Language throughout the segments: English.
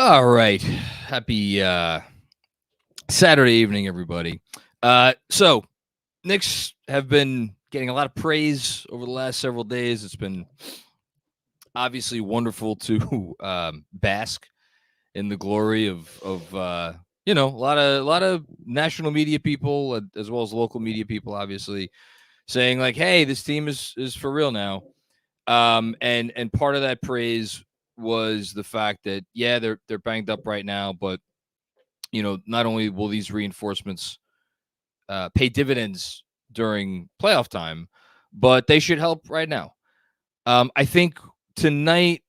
All right. Happy Saturday evening, everybody. So Knicks have been getting a lot of praise over the last several days. It's been obviously wonderful to bask in the glory of a lot of national media people as well as local media people, obviously saying like, "Hey, this team is for real now." And part of that praise was the fact that they're banged up right now, but not only will these reinforcements pay dividends during playoff time, but they should help right now. I think tonight,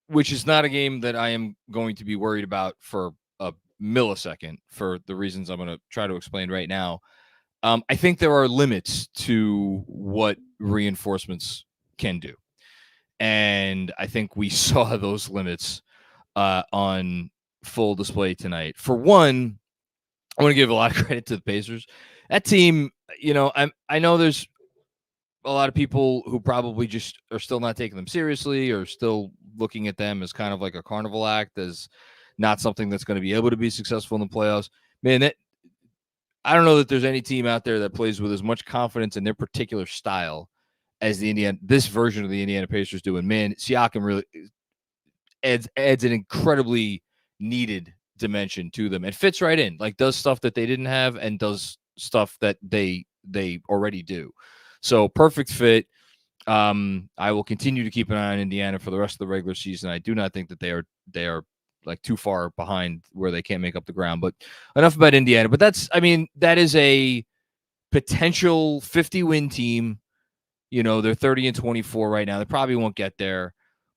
which is not a game that I am going to be worried about for a millisecond for the reasons I'm going to try to explain right now. I think there are limits to what reinforcements can do. And I think we saw those limits on full display tonight. For one, I want to give a lot of credit to the Pacers. That team, I know there's a lot of people who probably just are still not taking them seriously or still looking at them as kind of like a carnival act, as not something that's going to be able to be successful in the playoffs. Man, I don't know that there's any team out there that plays with as much confidence in their particular style as this version of the Indiana Pacers do. And man, Siakam really adds an incredibly needed dimension to them and fits right in, like does stuff that they didn't have and does stuff that they already do. So perfect fit. I will continue to keep an eye on Indiana for the rest of the regular season. I do not think that they are like too far behind where they can't make up the ground. But enough about Indiana. But that is a potential 50-win team. They're 30-24 right now. They probably won't get there,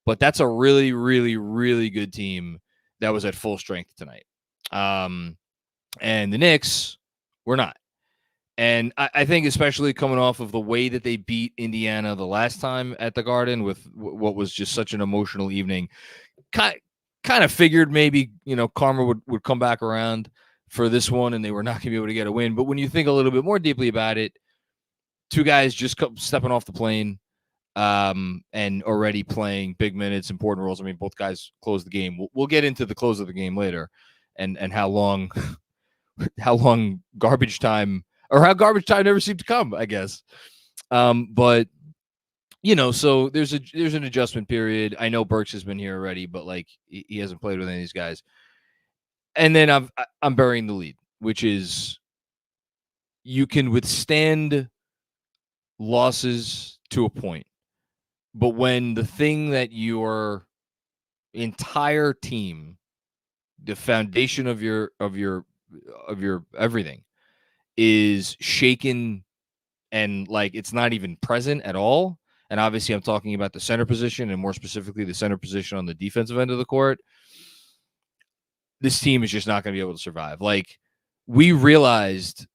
but that's a really, really, really good team that was at full strength tonight. And the Knicks were not. And I think especially coming off of the way that they beat Indiana the last time at the Garden with what was just such an emotional evening, kind of figured maybe, karma would come back around for this one and they were not going to be able to get a win. But when you think a little bit more deeply about it, two guys just stepping off the plane and already playing big minutes, important roles. I mean, both guys closed the game. We'll get into the close of the game later and how long garbage time or how garbage time never seemed to come, I guess. But so there's an adjustment period. I know Burks has been here already, but like he hasn't played with any of these guys. And then I'm burying the lead, which is you can withstand losses to a point, but when the thing that your entire team, the foundation of your everything, is shaken and like it's not even present at all. And obviously I'm talking about the center position and more specifically the center position on the defensive end of the court. This team is just not going to be able to survive. Like we realized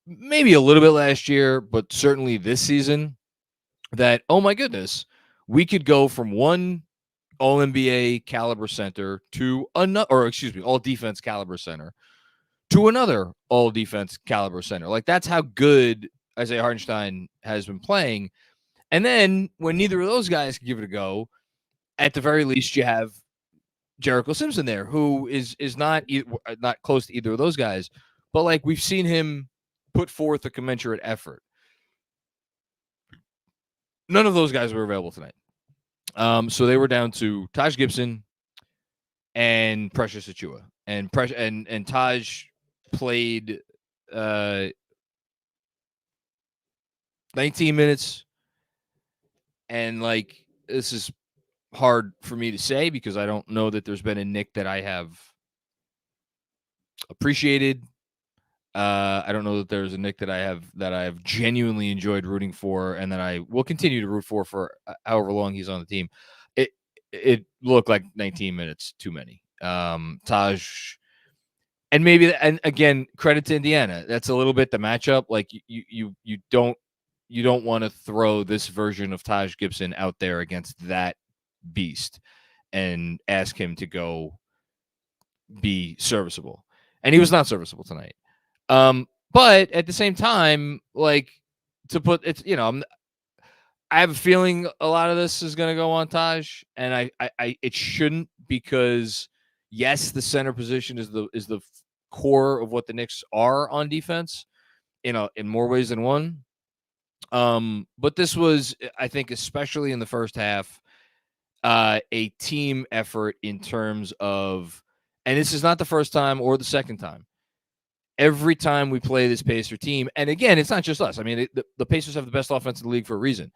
maybe a little bit last year, but certainly this season that, oh my goodness, we could go from one all-NBA caliber center to another, all-defense caliber center to another all-defense caliber center. Like that's how good Isaiah Hartenstein has been playing. And then when neither of those guys can give it a go, at the very least you have Jericho Simpson there, who is not close to either of those guys, but like we've seen him put forth a commensurate effort. None of those guys were available tonight. So they were down to Taj Gibson and Precious Achiuwa. And Taj played 19 minutes. And like this is hard for me to say because I don't know that there's been a Knick that I have appreciated. I don't know that there's a Knick that I have genuinely enjoyed rooting for and that I will continue to root for however long he's on the team. It looked like 19 minutes too many. Taj, and maybe, and again, credit to Indiana. That's a little bit the matchup. Like you don't want to throw this version of Taj Gibson out there against that beast and ask him to go be serviceable. And he was not serviceable tonight. But at the same time, like to put it's, I have a feeling a lot of this is going to go on Taj, and I it shouldn't, because Yes, the center position is the core of what the Knicks are on defense in more ways than one. But this was, I think, especially in the first half, a team effort in terms of, and this is not the first time or the second time. Every time we play this Pacer team, and again, it's not just us. I mean, the Pacers have the best offense in the league for a reason.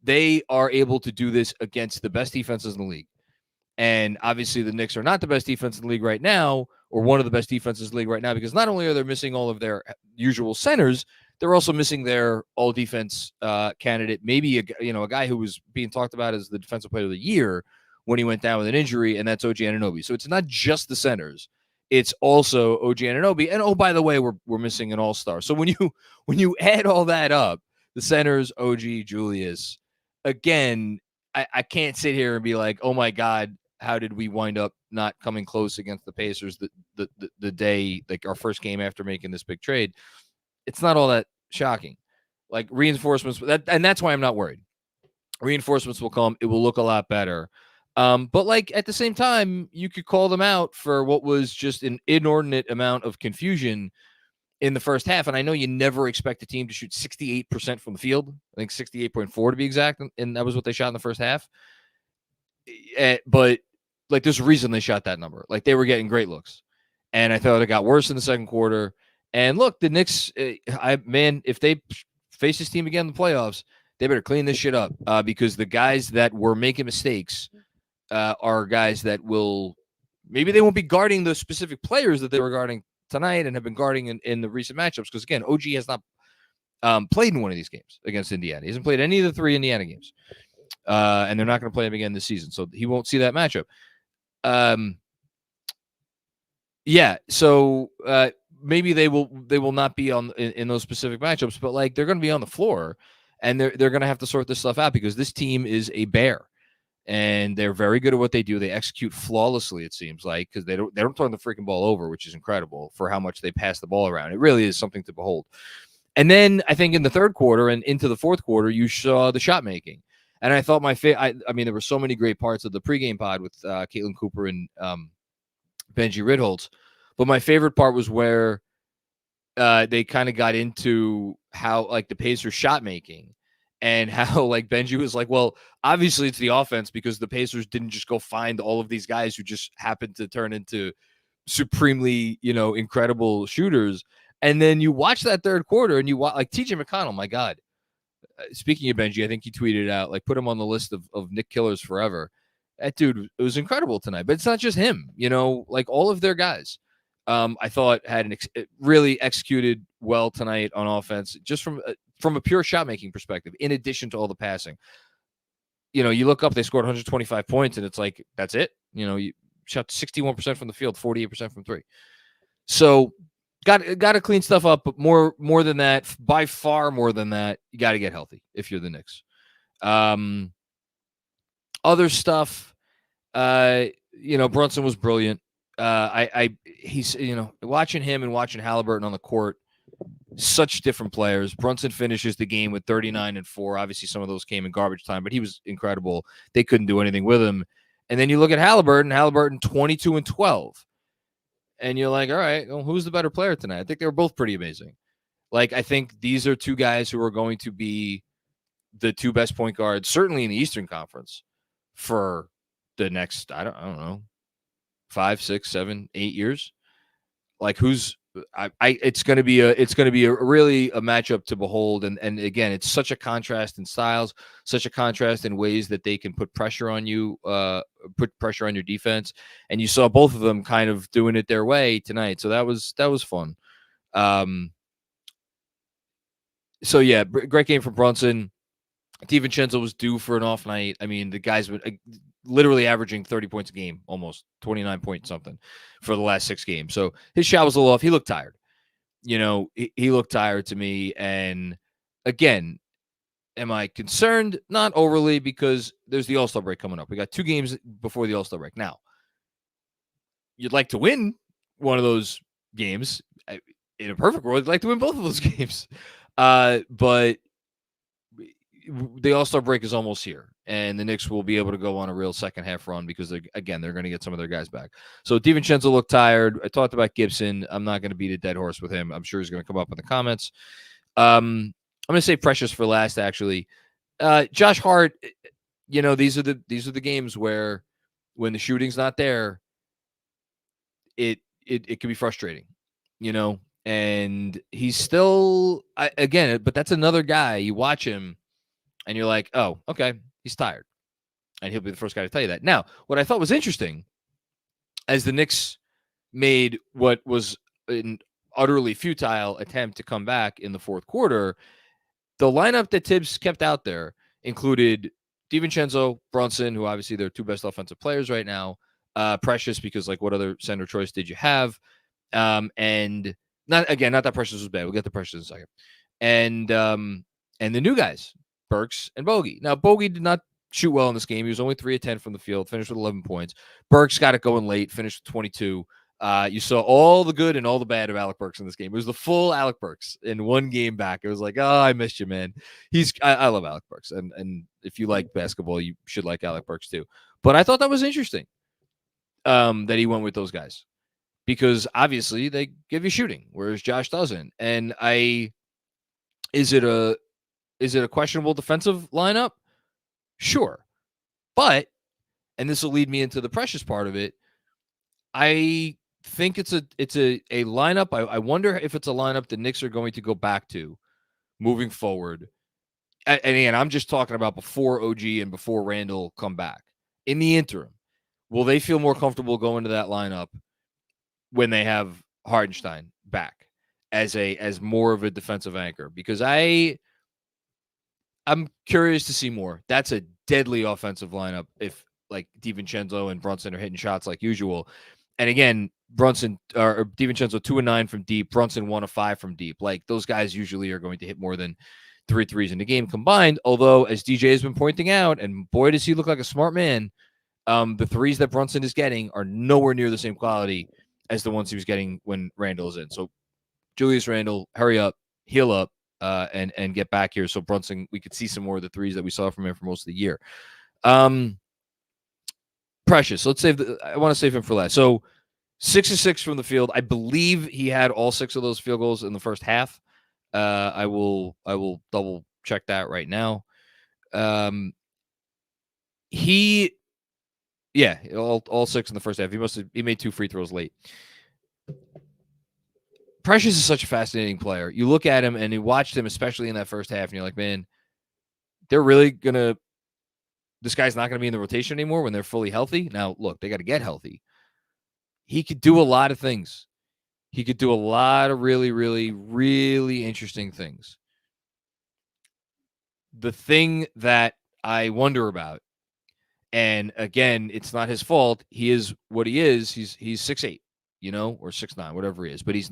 They are able to do this against the best defenses in the league. And obviously, the Knicks are not the best defense in the league right now, or one of the best defenses in the league right now, because not only are they missing all of their usual centers, they're also missing their all defense candidate, maybe a guy who was being talked about as the defensive player of the year when he went down with an injury, and that's OG Anunoby. So it's not just the centers. It's also OG Anunoby. And, oh, by the way, we're missing an all-star. So when you add all that up, the centers, OG, Julius, again, I can't sit here and be like, oh, my God, how did we wind up not coming close against the Pacers the day, like our first game after making this big trade? It's not all that shocking. Like reinforcements, and that's why I'm not worried. Reinforcements will come. It will look a lot better. But like at the same time, you could call them out for what was just an inordinate amount of confusion in the first half. And I know you never expect a team to shoot 68% from the field. I think 68.4 to be exact. And that was what they shot in the first half. But like there's a reason they shot that number. Like they were getting great looks. And I thought it got worse in the second quarter. And look, the Knicks, if they face this team again in the playoffs, they better clean this shit up because the guys that were making mistakes are guys that maybe they won't be guarding the specific players that they were guarding tonight and have been guarding in the recent matchups. Because again, OG has not played in one of these games against Indiana. He hasn't played any of the 3 Indiana games. And they're not going to play him again this season. So he won't see that matchup. So maybe they will not be in those specific matchups, but like they're going to be on the floor and they're going to have to sort this stuff out because this team is a bear and they're very good at what they do. They execute flawlessly, it seems like, because they don't turn the freaking ball over, which is incredible for how much they pass the ball around. It really is something to behold. And then I think in the third quarter and into the fourth quarter, you saw the shot making. And I thought I mean, there were so many great parts of the pregame pod with Caitlin Cooper and Benji Ridholtz. But my favorite part was where they kind of got into how like the Pacers shot making and how like Benji was like, well, obviously it's the offense because the Pacers didn't just go find all of these guys who just happened to turn into supremely, incredible shooters. And then you watch that third quarter and you watch like TJ McConnell, my God. Speaking of Benji, I think he tweeted out, like, put him on the list of Knick killers forever. That dude, it was incredible tonight. But it's not just him, like all of their guys. I thought had really executed well tonight on offense, just from a pure shot making perspective. In addition to all the passing, you look up, they scored 125 points, and it's like that's it. You shot 61% from the field, 48% from 3. So got to clean stuff up, but more than that, by far more than that, you got to get healthy if you're the Knicks. Other stuff, Brunson was brilliant. He's watching him and watching Halliburton on the court, such different players. Brunson finishes the game with 39 and 4. Obviously, some of those came in garbage time, but he was incredible. They couldn't do anything with him. And then you look at Halliburton 22 and 12. And you're like, all right, well, who's the better player tonight? I think they were both pretty amazing. Like, I think these are two guys who are going to be the two best point guards, certainly in the Eastern Conference, for the next, I don't know, 5, 6, 7, 8 years. Like, it's going to be really a matchup to behold. And again, it's such a contrast in styles, such a contrast in ways that they can put pressure on you, put pressure on your defense. And you saw both of them kind of doing it their way tonight. So that was fun. So yeah, great game for Brunson. DiVincenzo was due for an off night. I mean, the guys were literally averaging 30 points a game, almost 29 point something for the last 6 games. So his shot was a little off. He looked tired. He looked tired to me. And again, am I concerned? Not overly, because there's the All-Star break coming up. We got 2 games before the All-Star break. Now, you'd like to win one of those games. In a perfect world, you'd like to win both of those games. But the All-Star break is almost here, and the Knicks will be able to go on a real second half run because they're going to get some of their guys back. So DiVincenzo looked tired. I talked about Gibson. I'm not going to beat a dead horse with him. I'm sure he's going to come up in the comments. I'm going to say Precious for last, actually. Josh Hart, these are the games where when the shooting's not there, it can be frustrating, and he's still, but that's another guy. You watch him and you're like, oh, okay, he's tired. And he'll be the first guy to tell you that. Now, what I thought was interesting, as the Knicks made what was an utterly futile attempt to come back in the fourth quarter, the lineup that Tibbs kept out there included DiVincenzo, Brunson, who obviously they're two best offensive players right now, Precious, because what other center choice did you have? And not that Precious was bad. We'll get to Precious in a second. And the new guys, Burks and Bogey. Now, Bogey did not shoot well in this game. He was only 3 of 10 from the field, finished with 11 points. Burks got it going late, finished with 22. You saw all the good and all the bad of Alec Burks in this game. It was the full Alec Burks in one game back. It was like, oh, I missed you, man. I love Alec Burks. And if you like basketball, you should like Alec Burks too. But I thought that was interesting that he went with those guys, because obviously they give you shooting, whereas Josh doesn't. And is it a questionable defensive lineup? Sure. But, and this will lead me into the Precious part of it, I think it's a lineup. I wonder if it's a lineup the Knicks are going to go back to moving forward. And again, I'm just talking about before OG and before Randle come back. In the interim, will they feel more comfortable going to that lineup when they have Hartenstein back as more of a defensive anchor? Because I'm curious to see more. That's a deadly offensive lineup if DiVincenzo and Brunson are hitting shots like usual. And again, Brunson or DiVincenzo 2 of 9 from deep, Brunson 1 of 5 from deep. Those guys usually are going to hit more than 3 threes in the game combined. Although, as DJ has been pointing out, and boy, does he look like a smart man, the threes that Brunson is getting are nowhere near the same quality as the ones he was getting when Randle is in. So, Julius Randle, hurry up, heal up, and get back here. So Brunson, we could see some more of the threes that we saw from him for most of the year. Precious, I want to save him for last. So 6 of 6 from the field. I believe he had all 6 of those field goals in the first half. I will double check that right now. All 6 in the first half. He made 2 free throws late. Precious is such a fascinating player. You look at him and you watched him, especially in that first half, and you're like, man, they're really this guy's not going to be in the rotation anymore when they're fully healthy. Now, look, they got to get healthy. He could do a lot of things. He could do a lot of really, really, really interesting things. The thing that I wonder about, and again, it's not his fault. He is what he is. He's 6'8", or 6'9", whatever he is. But he is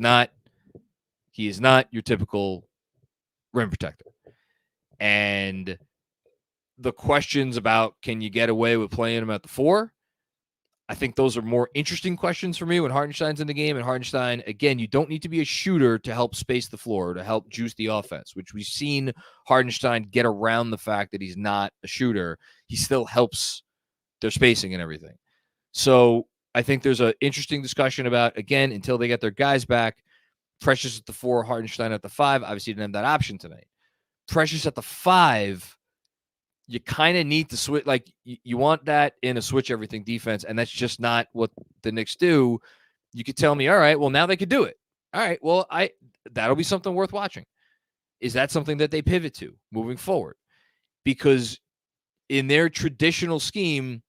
not your typical rim protector. And the questions about, can you get away with playing him at the 4? I think those are more interesting questions for me when Hartenstein's in the game. And Hartenstein, again, you don't need to be a shooter to help space the floor, to help juice the offense, which we've seen Hartenstein get around the fact that he's not a shooter. He still helps their spacing and everything. So I think there's an interesting discussion about, again, until they get their guys back, Precious at the 4, Hartenstein at the 5. Obviously, you didn't have that option tonight. Precious at the 5, you kind of need to switch. You want that in a switch everything defense, and that's just not what the Knicks do. You could tell me, all right, well, now they could do it. All right, well, that'll be something worth watching. Is that something that they pivot to moving forward? Because in their traditional scheme,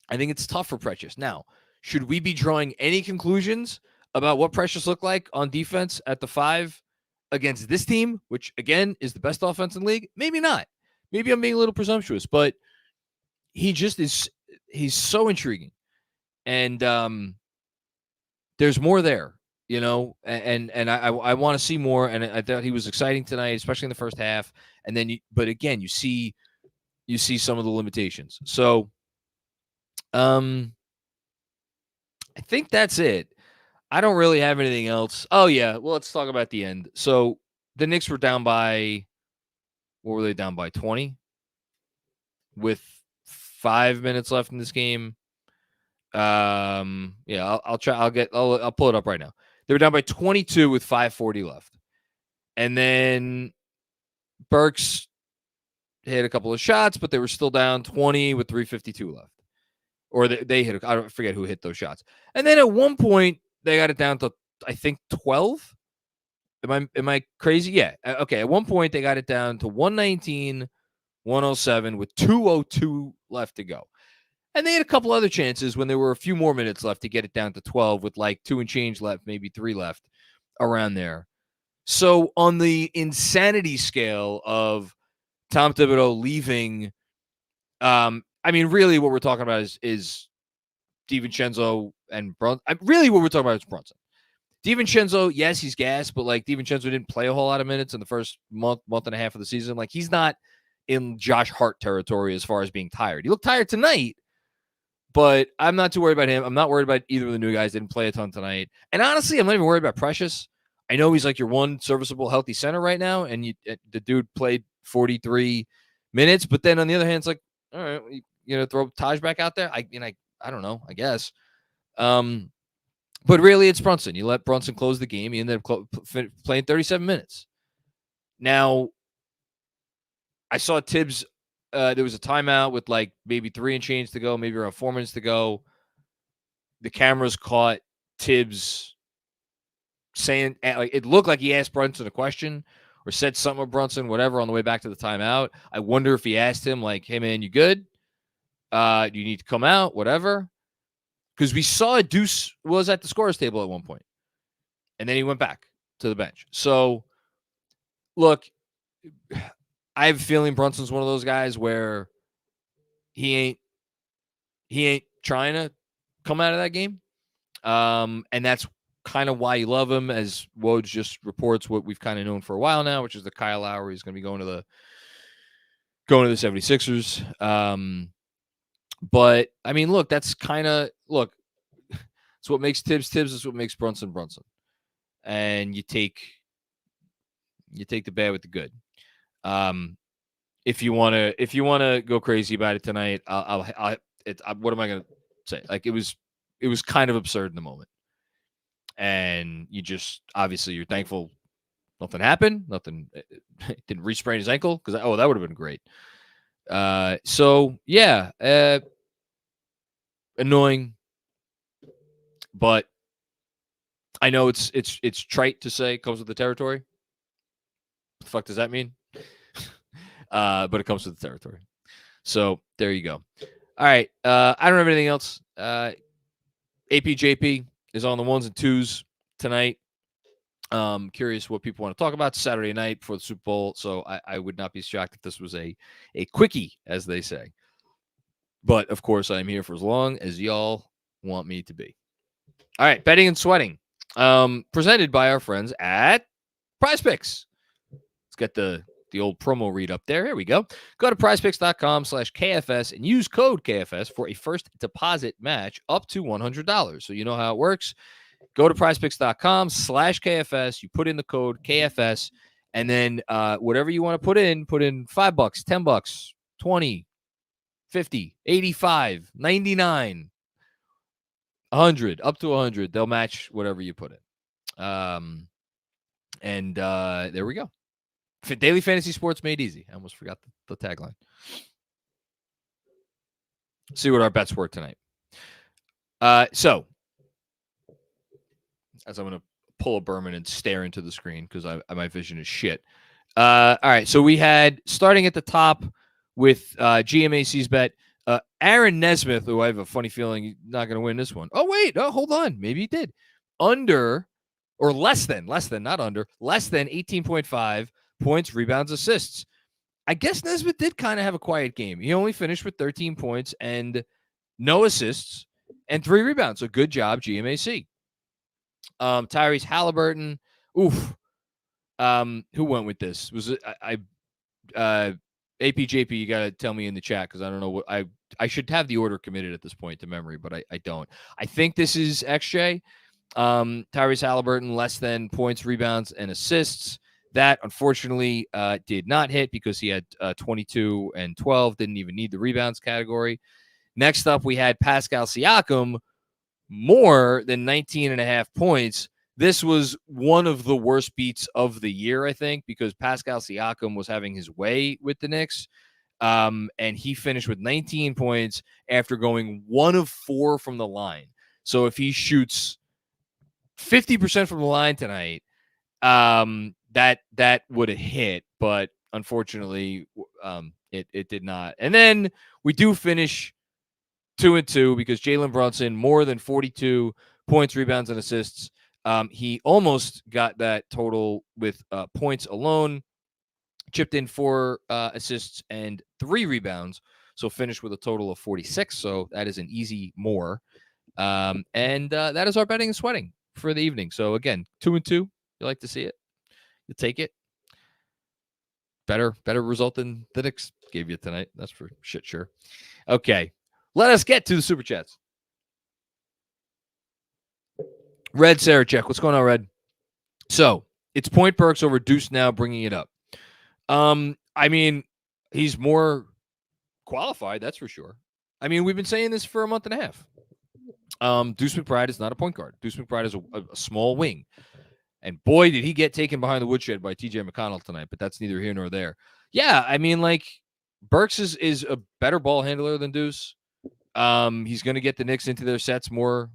I think it's tough for Precious. Now, should we be drawing any conclusions about what Precious looked like on defense at the 5 against this team, which, again, is the best offense in the league? Maybe not. Maybe I'm being a little presumptuous, but he just is. He's so intriguing, and there's more there, And I want to see more. And I thought he was exciting tonight, especially in the first half. And then, but again, you see some of the limitations. So, I think that's it. I don't really have anything else. Oh yeah, well, let's talk about the end. So the Knicks were down by What were they down by? 20 with 5 minutes left in this game. Yeah, I'll try. I'll pull it up right now. They were down by 22 with 5:40 left, and then Burks hit a couple of shots, but they were still down 20 with 3:52 left. Or they hit. I don't forget who hit those shots. And then at one point they got it down to, I think, 12. Am I crazy? Yeah. Okay. At one point they got it down to 119, 107 with 2:02 left to go. And they had a couple other chances when there were a few more minutes left to get it down to 12 with like 2 and change left, maybe 3 left around there. So on the insanity scale of Tom Thibodeau leaving, I mean, really what we're talking about is DiVincenzo and Brunson. Really what we're talking about is Brunson. DiVincenzo, yes, he's gassed, but like DiVincenzo didn't play a whole lot of minutes in the first month and a half of the season. Like he's not in Josh Hart territory as far as being tired. He looked tired tonight, but I'm not too worried about him. I'm not worried about either of the new guys. Didn't play a ton tonight. And honestly, I'm not even worried about Precious. I know he's like your one serviceable, healthy center right now, and the dude played 43 minutes. But then on the other hand, it's like, all right, throw Taj back out there. I don't know, I guess. But really, it's Brunson. You let Brunson close the game. He ended up playing 37 minutes. Now, I saw Tibbs. There was a timeout with like maybe 3 and change to go, maybe around 4 minutes to go. The cameras caught Tibbs saying, like, it looked like he asked Brunson a question or said something with Brunson, whatever, on the way back to the timeout. I wonder if he asked him, like, hey, man, you good? Do you need to come out? Whatever. Because we saw Deuce was at the scorer's table at one point. And then he went back to the bench. So, look, I have a feeling Brunson's one of those guys where he ain't trying to come out of that game. And that's kind of why you love him, as Woj just reports what we've kind of known for a while now, which is that Kyle Lowry is going to be going to the 76ers. But I mean, look, that's kind of it's what makes Tibbs. It's what makes Brunson. And you take the bad with the good. If you want to go crazy about it tonight, what am I going to say? Like it was kind of absurd in the moment. And you just, obviously you're thankful nothing happened. Nothing didn't re-sprain his ankle, because that would have been great. So yeah, annoying, but I know it's trite to say comes with the territory. What the fuck does that mean? But it comes with the territory. So there you go. All right. I don't have anything else. APJP is on the 1s and 2s tonight. Curious what people want to talk about Saturday night before the Super Bowl. So I would not be shocked if this was a quickie, as they say. But of course, I'm here for as long as y'all want me to be. All right, betting and sweating. Presented by our friends at PrizePicks. Let's get the old promo read up there. Here we go. Go to prizepicks.com/KFS and use code KFS for a first deposit match up to $100. So you know how it works. Go to prizepicks.com/KFS. You put in the code KFS, and then whatever you want to put in $5, $10, 20, 50, 85, 99, 100, up to 100. They'll match whatever you put in. And there we go. Daily Fantasy Sports made easy. I almost forgot the tagline. See what our bets were tonight. So, as I'm going to pull a Berman and stare into the screen because my vision is shit. All right, so we had, starting at the top with GMAC's bet, Aaron Nesmith, who I have a funny feeling he's not going to win this one. Oh, wait. Oh, hold on. Maybe he did. Under, or less than, not under, less than 18.5 points, rebounds, assists. I guess Nesmith did kind of have a quiet game. He only finished with 13 points and no assists and 3 rebounds. So good job, GMAC. Tyrese Halliburton. Oof. Who went with this? Was it APJP? You got to tell me in the chat, because I don't know what I should have the order committed at this point to memory, but I don't. I think this is XJ. Tyrese Halliburton, less than points, rebounds, and assists. That, unfortunately, did not hit because he had 22 and 12, didn't even need the rebounds category. Next up, we had Pascal Siakam, more than 19 and a half points. This was one of the worst beats of the year, I think, because Pascal Siakam was having his way with the Knicks. And he finished with 19 points after going 1 of 4 from the line. So if he shoots 50% from the line tonight, that would have hit, but unfortunately, it did not. And then we do finish 2-2 because Jalen Brunson, more than 42 points, rebounds, and assists. He almost got that total with points alone. Chipped in 4 assists and 3 rebounds, so finished with a total of 46. So that is an easy more. And that is our betting and sweating for the evening. So again, 2-2. You like to see it? You take it. Better result than the Knicks gave you tonight. That's for shit sure. Okay, let us get to the Super Chats. Red Sarachek, what's going on, Red? So, it's Point Burks over Deuce now, bringing it up. I mean, he's more qualified, that's for sure. I mean, we've been saying this for a month and a half. Deuce McBride is not a point guard. Deuce McBride is a small wing. And boy, did he get taken behind the woodshed by TJ McConnell tonight, but that's neither here nor there. Yeah, I mean, like, Burks is a better ball handler than Deuce. He's going to get the Knicks into their sets more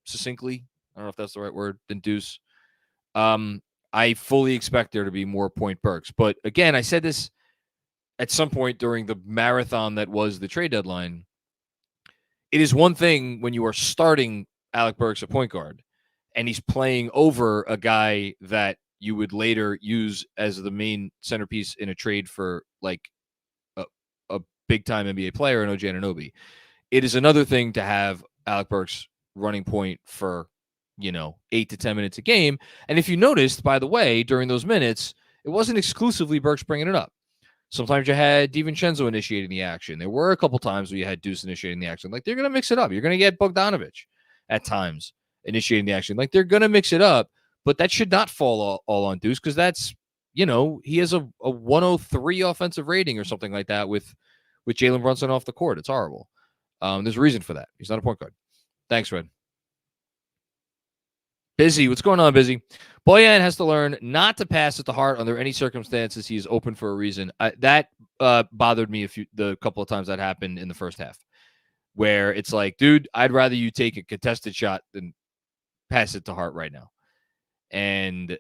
succinctly. I don't know if that's the right word, than Deuce. I fully expect there to be more Point Burks. But again, I said this at some point during the marathon that was the trade deadline. It is one thing when you are starting Alec Burks at point guard and he's playing over a guy that you would later use as the main centerpiece in a trade for like a big-time NBA player in OG Anunoby. It is another thing to have Alec Burks running point for, 8 to 10 minutes a game. And if you noticed, by the way, during those minutes, it wasn't exclusively Burks bringing it up. Sometimes you had DiVincenzo initiating the action. There were a couple times where you had Deuce initiating the action. Like, they're going to mix it up. You're going to get Bogdanovich at times initiating the action. Like, they're going to mix it up, but that should not fall all on Deuce because that's, he has a 103 offensive rating or something like that with Jalen Brunson off the court. It's horrible. There's a reason for that. He's not a point guard. Thanks, Red. Busy. What's going on, Busy? Bojan has to learn not to pass it to Hart under any circumstances. He is open for a reason. That bothered me the couple of times that happened in the first half, where it's like, dude, I'd rather you take a contested shot than pass it to Hart right now. And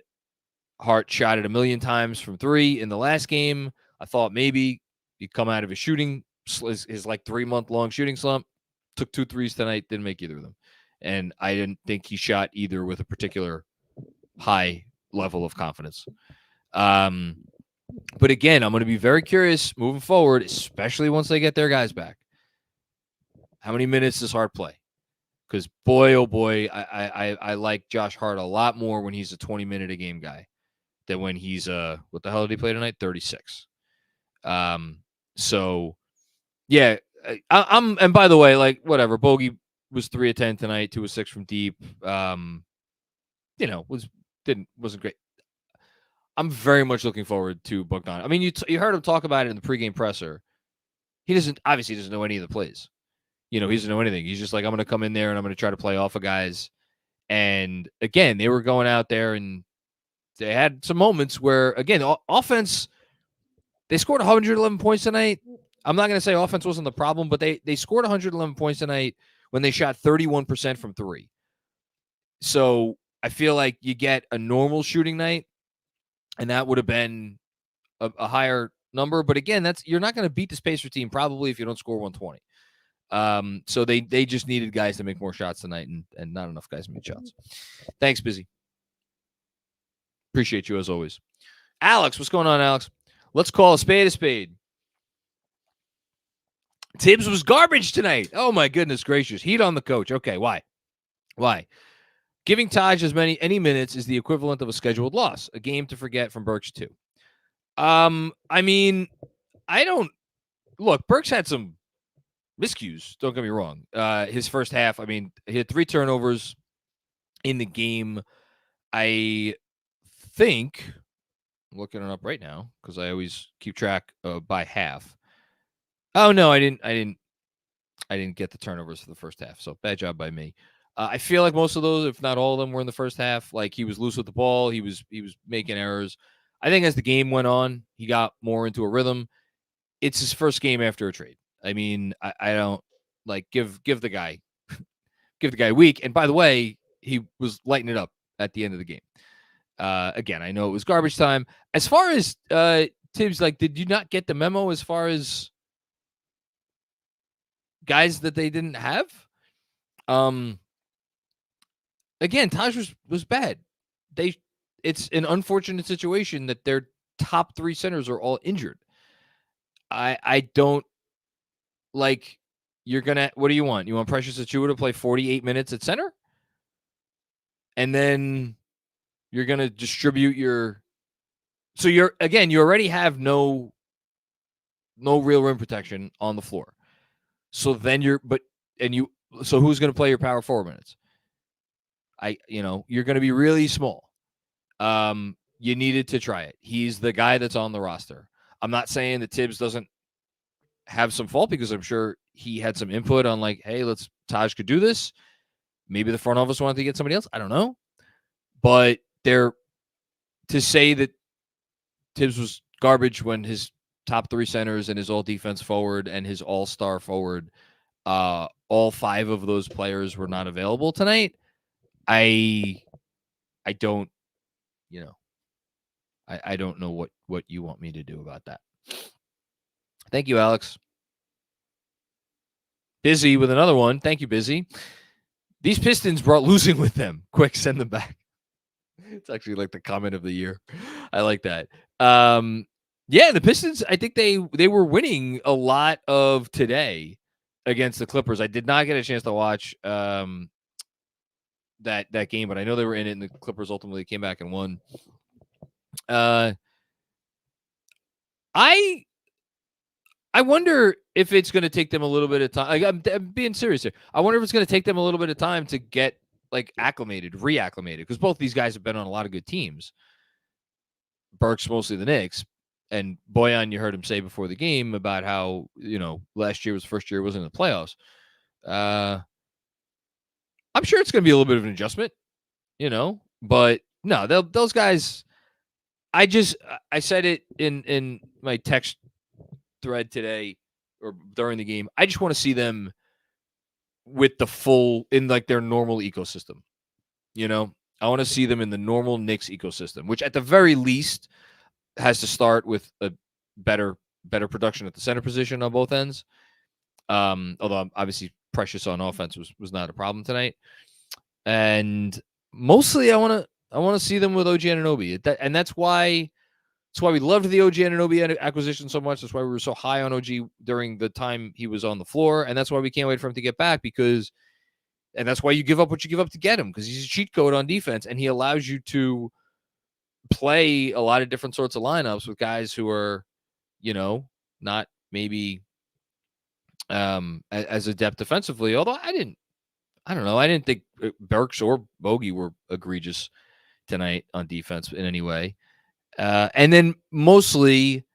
Hart shot it 1,000,000 times from 3 in the last game. I thought maybe he'd come out of his shooting, his like 3-month-long shooting slump. Took 2 threes tonight, didn't make either of them. And I didn't think he shot either with a particular high level of confidence. But again, I'm going to be very curious moving forward, especially once they get their guys back. How many minutes does Hart play? Because boy, oh boy, I like Josh Hart a lot more when he's a 20-minute-a-game guy than when he's what the hell did he play tonight? 36. So yeah, I'm and by the way, like whatever, Bogey was 3 of 10 tonight, 2 of 6 from deep. Wasn't great. I'm very much looking forward to Bogdan. I mean, you heard him talk about it in the pregame presser. He doesn't know any of the plays. He doesn't know anything. He's just like, I'm going to come in there and I'm going to try to play off of guys. And again, they were going out there and they had some moments where, again, offense, they scored 111 points tonight. I'm not going to say offense wasn't the problem, but they scored 111 points tonight when they shot 31% from 3. So I feel like you get a normal shooting night, and that would have been a higher number. But again, you're not going to beat the Spacer team probably if you don't score 120. So they just needed guys to make more shots tonight, and not enough guys made shots. Thanks, Busy. Appreciate you as always. Alex, what's going on, Alex? Let's call a spade a spade. Tibbs was garbage tonight. Oh, my goodness gracious. Heat on the coach. Okay, why? Giving Taj any minutes is the equivalent of a scheduled loss, a game to forget from Burks too. I mean, Burks had some miscues. Don't get me wrong. His first half, I mean, he had 3 turnovers in the game. I think I'm looking it up right now because I always keep track by half. Oh no, I didn't get the turnovers for the first half. So bad job by me. I feel like most of those, if not all of them, were in the first half. Like he was loose with the ball. He was making errors. I think as the game went on, he got more into a rhythm. It's his first game after a trade. I mean, I don't like give the guy a week. And by the way, he was lighting it up at the end of the game. Again, I know it was garbage time. As far as Tibbs, like, did you not get the memo as far as guys that they didn't have? Again, Taj was bad. It's an unfortunate situation that their top three centers are all injured. I don't like. You're gonna. What do you want? You want Precious Achiuwa to play 48 minutes at center, and then you're gonna distribute your. So you already have no real rim protection on the floor. So then so who's going to play your power forward minutes? You're going to be really small. You needed to try it. He's the guy that's on the roster. I'm not saying that Tibbs doesn't have some fault because I'm sure he had some input on like, hey, Taj could do this. Maybe the front office wanted to get somebody else. I don't know. But to say that Tibbs was garbage when his top three centers and his all defense forward and his all-star forward, all five of those players were not available tonight. I don't, I don't know what you want me to do about that. Thank you, Alex. Busy with another one. Thank you, Busy. These Pistons brought losing with them. Quick, send them back. It's actually like the comment of the year. I like that. Yeah, the Pistons, I think they were winning a lot of today against the Clippers. I did not get a chance to watch that game, but I know they were in it, and the Clippers ultimately came back and won. I wonder if it's going to take them a little bit of time. Like, I'm being serious here. I wonder if it's going to take them a little bit of time to get like reacclimated, because both these guys have been on a lot of good teams. Burks, mostly the Knicks, and Bojan, you heard him say before the game about how, last year was the first year it wasn't in the playoffs. I'm sure it's going to be a little bit of an adjustment, but no, those guys, I said it in my text thread today or during the game. I just want to see them with the full in like their normal ecosystem. I want to see them in the normal Knicks ecosystem, which at the very least has to start with a better production at the center position on both ends. Although obviously Precious on offense was not a problem tonight. And mostly I want to see them with OG Anunoby. And that's why we loved the OG Anunoby acquisition so much. That's why we were so high on OG during the time he was on the floor. And that's why we can't wait for him to get back, and that's why you give up what you give up to get him, because he's a cheat code on defense, and he allows you to play a lot of different sorts of lineups with guys who are, not maybe as adept defensively. Although I don't know. I didn't think Burks or Bogey were egregious tonight on defense in any way. And then mostly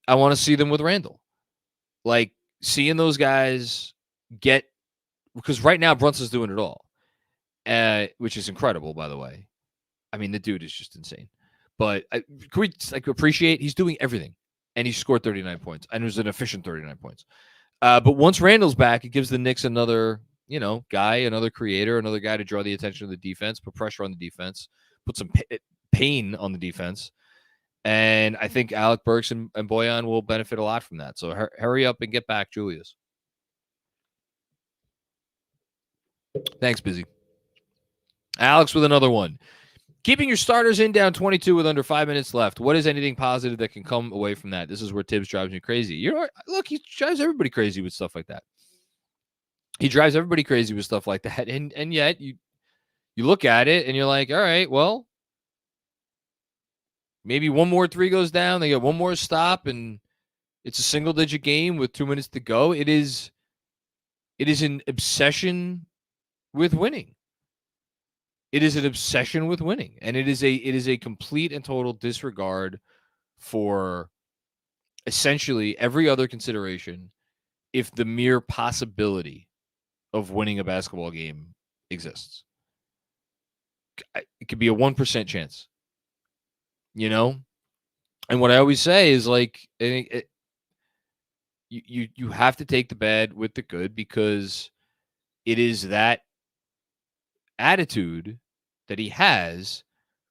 I want to see them with Randle. Like seeing those guys because right now Brunson's doing it all, which is incredible, by the way. I mean, the dude is just insane. But can we appreciate he's doing everything, and he scored 39 points, and it was an efficient 39 points. But once Randle's back, it gives the Knicks another, guy, another creator, another guy to draw the attention of the defense, put pressure on the defense, put some pain on the defense. And I think Alec, Burks, and Bojan will benefit a lot from that. So hurry up and get back, Julius. Thanks, Busy. Alex with another one. Keeping your starters in down 22 with under 5 minutes left. What is anything positive that can come away from that? This is where Tibbs drives me crazy. Look, he drives everybody crazy with stuff like that. And yet you look at it and you're like, all right, well, maybe one more three goes down. They get one more stop, and it's a single-digit game with 2 minutes to go. It is an obsession with winning. It is an obsession with winning, and it is a complete and total disregard for essentially every other consideration if the mere possibility of winning a basketball game exists. It could be a 1% chance, you know? And what I always say is like, you have to take the bad with the good, because it is that attitude that he has,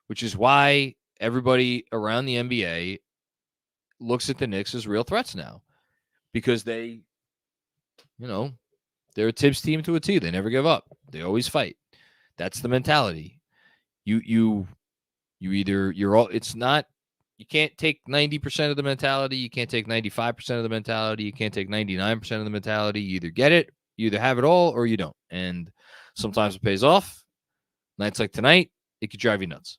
which is why everybody around the NBA looks at the Knicks as real threats now, because they're a Tibbs team to a T. They never give up. They always fight. That's the mentality. You can't take 90% of the mentality. You can't take 95% of the mentality. You can't take 99% of the mentality. You either get it, you either have it all, or you don't. And sometimes it pays off. Nights like tonight, it could drive you nuts.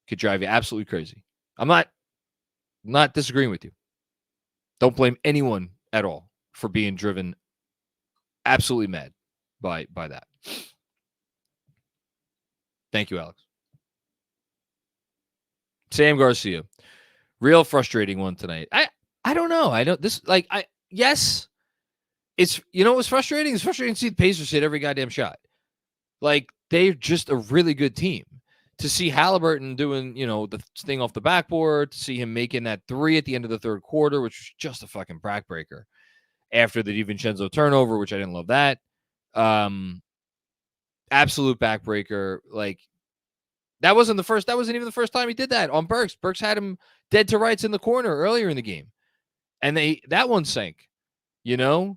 It could drive you absolutely crazy. I'm not disagreeing with you. Don't blame anyone at all for being driven absolutely mad by that. Thank you, Alex. Sam Garcia, real frustrating one tonight. I don't know. Yes, it's, what's frustrating? It's frustrating to see the Pacers hit every goddamn shot. Like, they're just a really good team. To see Halliburton doing, the thing off the backboard, to see him making that three at the end of the third quarter, which was just a fucking backbreaker after the DiVincenzo turnover, which I didn't love that. Absolute backbreaker. Like, that wasn't even the first time he did that on Burks. Burks had him dead to rights in the corner earlier in the game. And that one sank, there's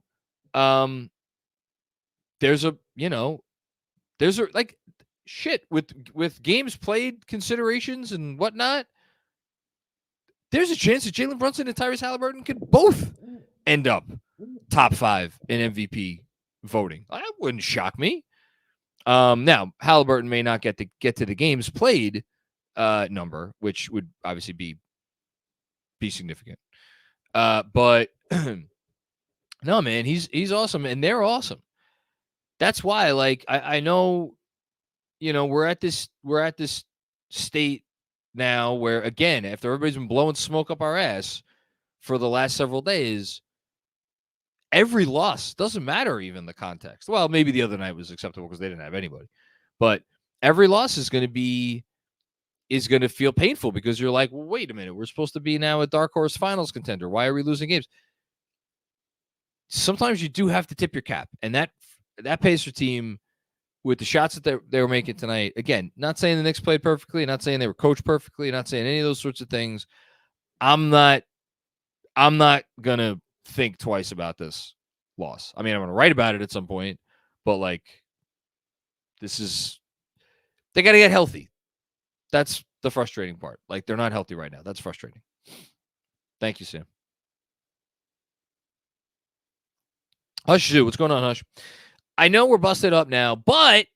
like shit with games played considerations and whatnot. There's a chance that Jalen Brunson and Tyrese Halliburton could both end up top 5 in MVP voting. That wouldn't shock me. Now Halliburton may not get to the games played number, which would obviously be significant. But no, man, he's awesome, and they're awesome. That's why, like, I know, we're at this state now where, again, after everybody's been blowing smoke up our ass for the last several days, every loss doesn't matter, even the context. Well, maybe the other night was acceptable because they didn't have anybody, but every loss is going to feel painful, because you're like, well, wait a minute, we're supposed to be now a dark horse finals contender. Why are we losing games? Sometimes you do have to tip your cap, and that Pacer team, with the shots that they were making tonight, again, not saying the Knicks played perfectly, not saying they were coached perfectly, not saying any of those sorts of things. I'm not gonna think twice about this loss. I mean, I'm gonna write about it at some point, but like, they got to get healthy. That's the frustrating part. Like, they're not healthy right now. That's frustrating. Thank you, Sam. Hush, what's going on, Hush? I know we're busted up now, but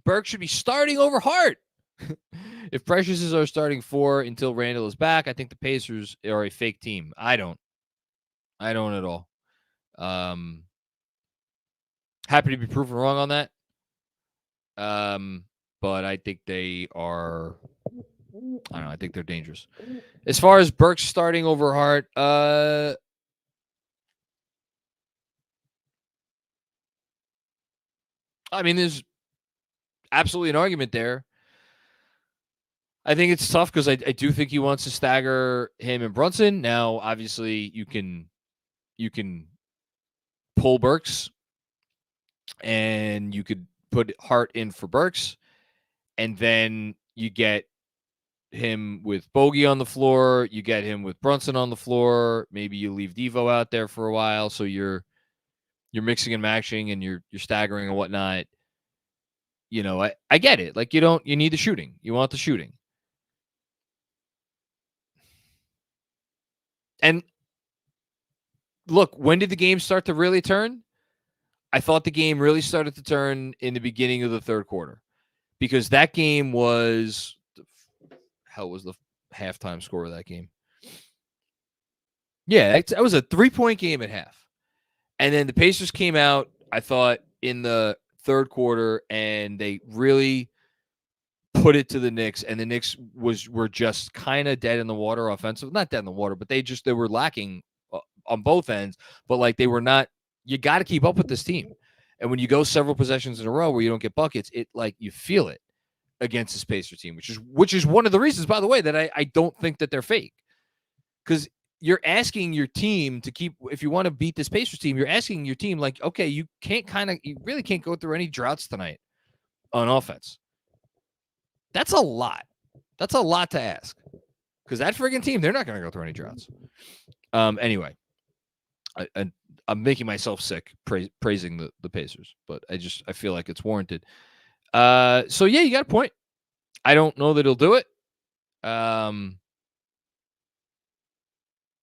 Burks should be starting over Hart. If Precious is our starting 4 until Randle is back, I think the Pacers are a fake team. I don't at all. Happy to be proven wrong on that. But I think they are, I don't know, I think they're dangerous. As far as Burks starting over Hart, I mean, there's absolutely an argument there. I think it's tough because I do think he wants to stagger him and Brunson. Now, obviously, you can pull Burks, and you could put Hart in for Burks, and then you get him with Bogey on the floor. You get him with Brunson on the floor. Maybe you leave Devo out there for a while, so you're mixing and matching, and you're staggering and whatnot. I get it. Like, you need the shooting. You want the shooting. And look, when did the game start to really turn? I thought the game really started to turn in the beginning of the third quarter, because that game was the halftime score of that game. Yeah, that was a 3-point game at half. And then the Pacers came out, I thought, in the third quarter, and they really put it to the Knicks, and the Knicks were just kind of dead in the water offensive. Not dead in the water, but they were lacking on both ends. But like they were not. You got to keep up with this team, and when you go several possessions in a row where you don't get buckets, it like you feel it against this Pacer team, which is one of the reasons, by the way, that I don't think that they're fake, because you're asking your team to keep. If you want to beat this Pacers team, you're asking your team like, okay, you really can't go through any droughts tonight on offense. That's a lot. That's a lot to ask, because that friggin' team, they're not going to go through any droughts. Anyway, I'm making myself sick praising the Pacers, but I feel like it's warranted. So yeah, you got a point. I don't know that he'll do it.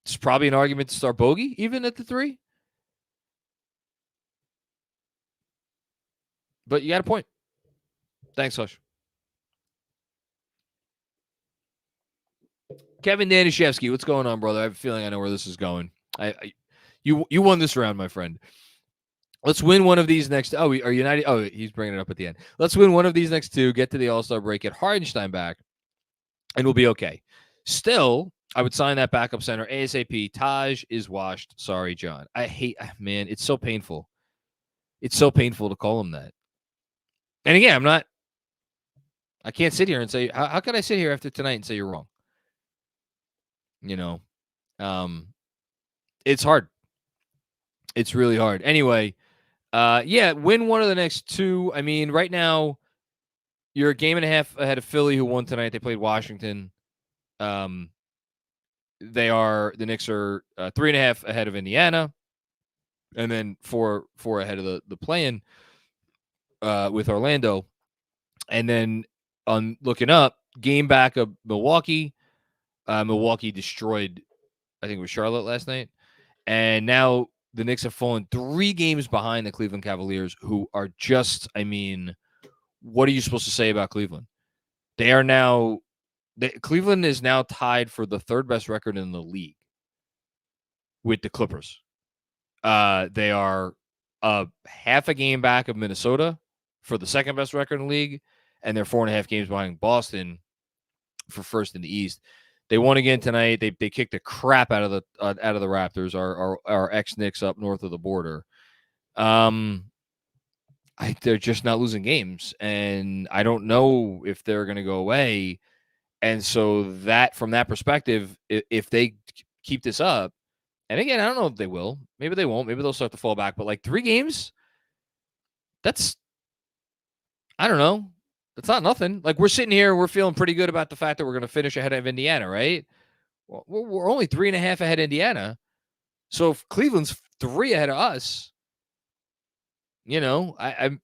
It's probably an argument to start Bogey even at the 3. But you got a point. Thanks, Hush. Kevin Danishevsky, what's going on, brother? I have a feeling I know where this is going. You won this round, my friend. Let's win one of these next. Oh, are United? Oh, he's bringing it up at the end. Let's win one of these next 2. Get to the All-Star break. Get Hardenstein back, and we'll be okay. Still, I would sign that backup center ASAP. Taj is washed. Sorry, John. Man, it's so painful. It's so painful to call him that. And again, I can't sit here and say, how can I sit here after tonight and say you're wrong? You know, it's hard. It's really hard. Anyway, yeah, win one of the next 2. I mean, right now, you're a game and a half ahead of Philly, who won tonight. They played Washington. The Knicks are 3.5 ahead of Indiana, and then 4 ahead of the play-in with Orlando. And then on looking up, game back of Milwaukee. Milwaukee destroyed, I think it was Charlotte last night. And now the Knicks have fallen 3 games behind the Cleveland Cavaliers, who are just, I mean, what are you supposed to say about Cleveland? They are now, Cleveland is now tied for the 3rd best record in the league with the Clippers. They are half a game back of Minnesota for the 2nd best record in the league, and they're 4.5 games behind Boston for 1st in the East. They won again tonight. They kicked the crap out of the Raptors, our ex-Knicks up north of the border. They're just not losing games, and I don't know if they're going to go away. And so that, from that perspective, if they keep this up, and again, I don't know if they will. Maybe they won't. Maybe they'll start to fall back. But like 3 games, that's, I don't know. That's not nothing. Like, we're sitting here and we're feeling pretty good about the fact that we're going to finish ahead of Indiana, right? Well, we're only 3.5 ahead of Indiana. So if Cleveland's 3 ahead of us, you know, I'm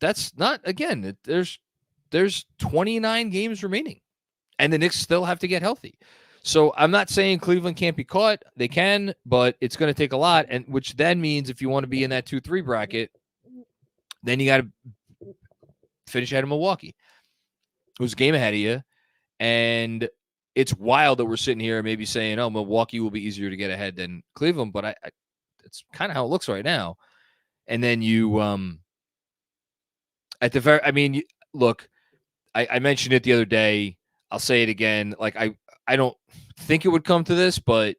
that's not, again, there's 29 games remaining, and the Knicks still have to get healthy. So I'm not saying Cleveland can't be caught. They can, but it's going to take a lot, and which then means if you want to be in that 2-3 bracket, then you got to finish ahead of Milwaukee, who's a game ahead of you. And it's wild that we're sitting here maybe saying, oh, Milwaukee will be easier to get ahead than Cleveland, but it's kind of how it looks right now. And then you, at the very, I mean, look, I mentioned it the other day. I'll say it again. Like, I don't think it would come to this, but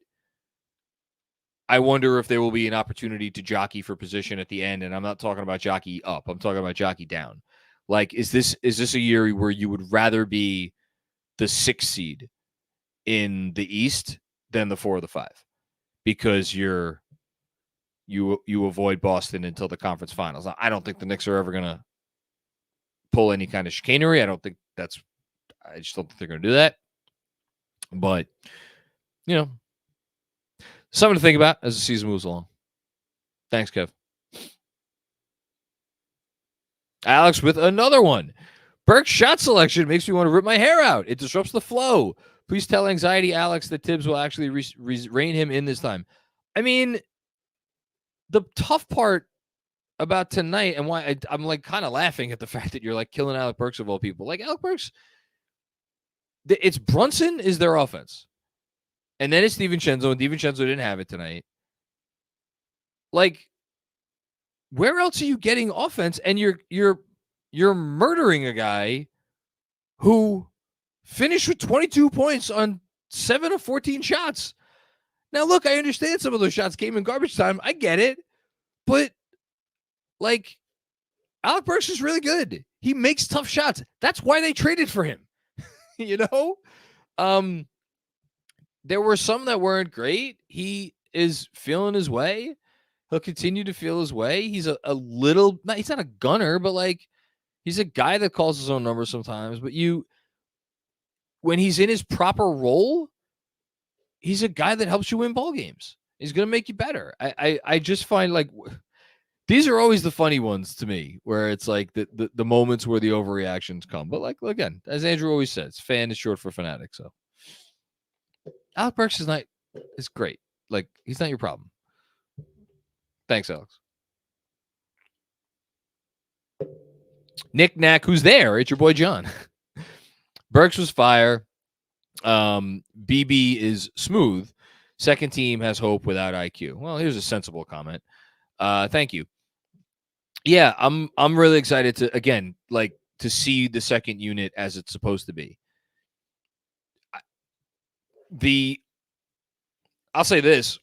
I wonder if there will be an opportunity to jockey for position at the end. And I'm not talking about jockey up. I'm talking about jockey down. Like, is this a year where you would rather be the 6th seed in the East than the 4 or the 5? Because you avoid Boston until the conference finals. I don't think the Knicks are ever going to pull any kind of chicanery. I just don't think they're going to do that. But, you know, something to think about as the season moves along. Thanks, Kev. Alex with another one. Burks' shot selection makes me want to rip my hair out. It disrupts the flow. Please tell Anxiety Alex that Tibbs will actually rein him in this time. I mean, the tough part about tonight, and why I'm like kind of laughing at the fact that you're like killing Alec Burks of all people. Like, Alec Burks, it's Brunson is their offense, and then it's DiVincenzo, and DiVincenzo didn't have it tonight. Like, where else are you getting offense? And you're murdering a guy who finished with 22 points on 7 of 14 shots. Now, look, I understand some of those shots came in garbage time. I get it. But, like, Alec Burks is really good. He makes tough shots. That's why they traded for him. You know? There were some that weren't great. He is feeling his way. He'll continue to feel his way. He's a little, he's not a gunner, but like he's a guy that calls his own numbers sometimes. But when he's in his proper role, he's a guy that helps you win ball games. He's going to make you better. I just find like these are always the funny ones to me, where it's like the moments where the overreactions come. But like, again, as Andrew always says, fan is short for fanatic. So Alec Burks is great. Like, he's not your problem. Thanks, Alex. Nick Knack, who's there? It's your boy John. Burks was fire. BB is smooth. Second team has hope without IQ. Well, here's a sensible comment. Thank you. Yeah, I'm really excited to see the second unit as it's supposed to be. I'll say this.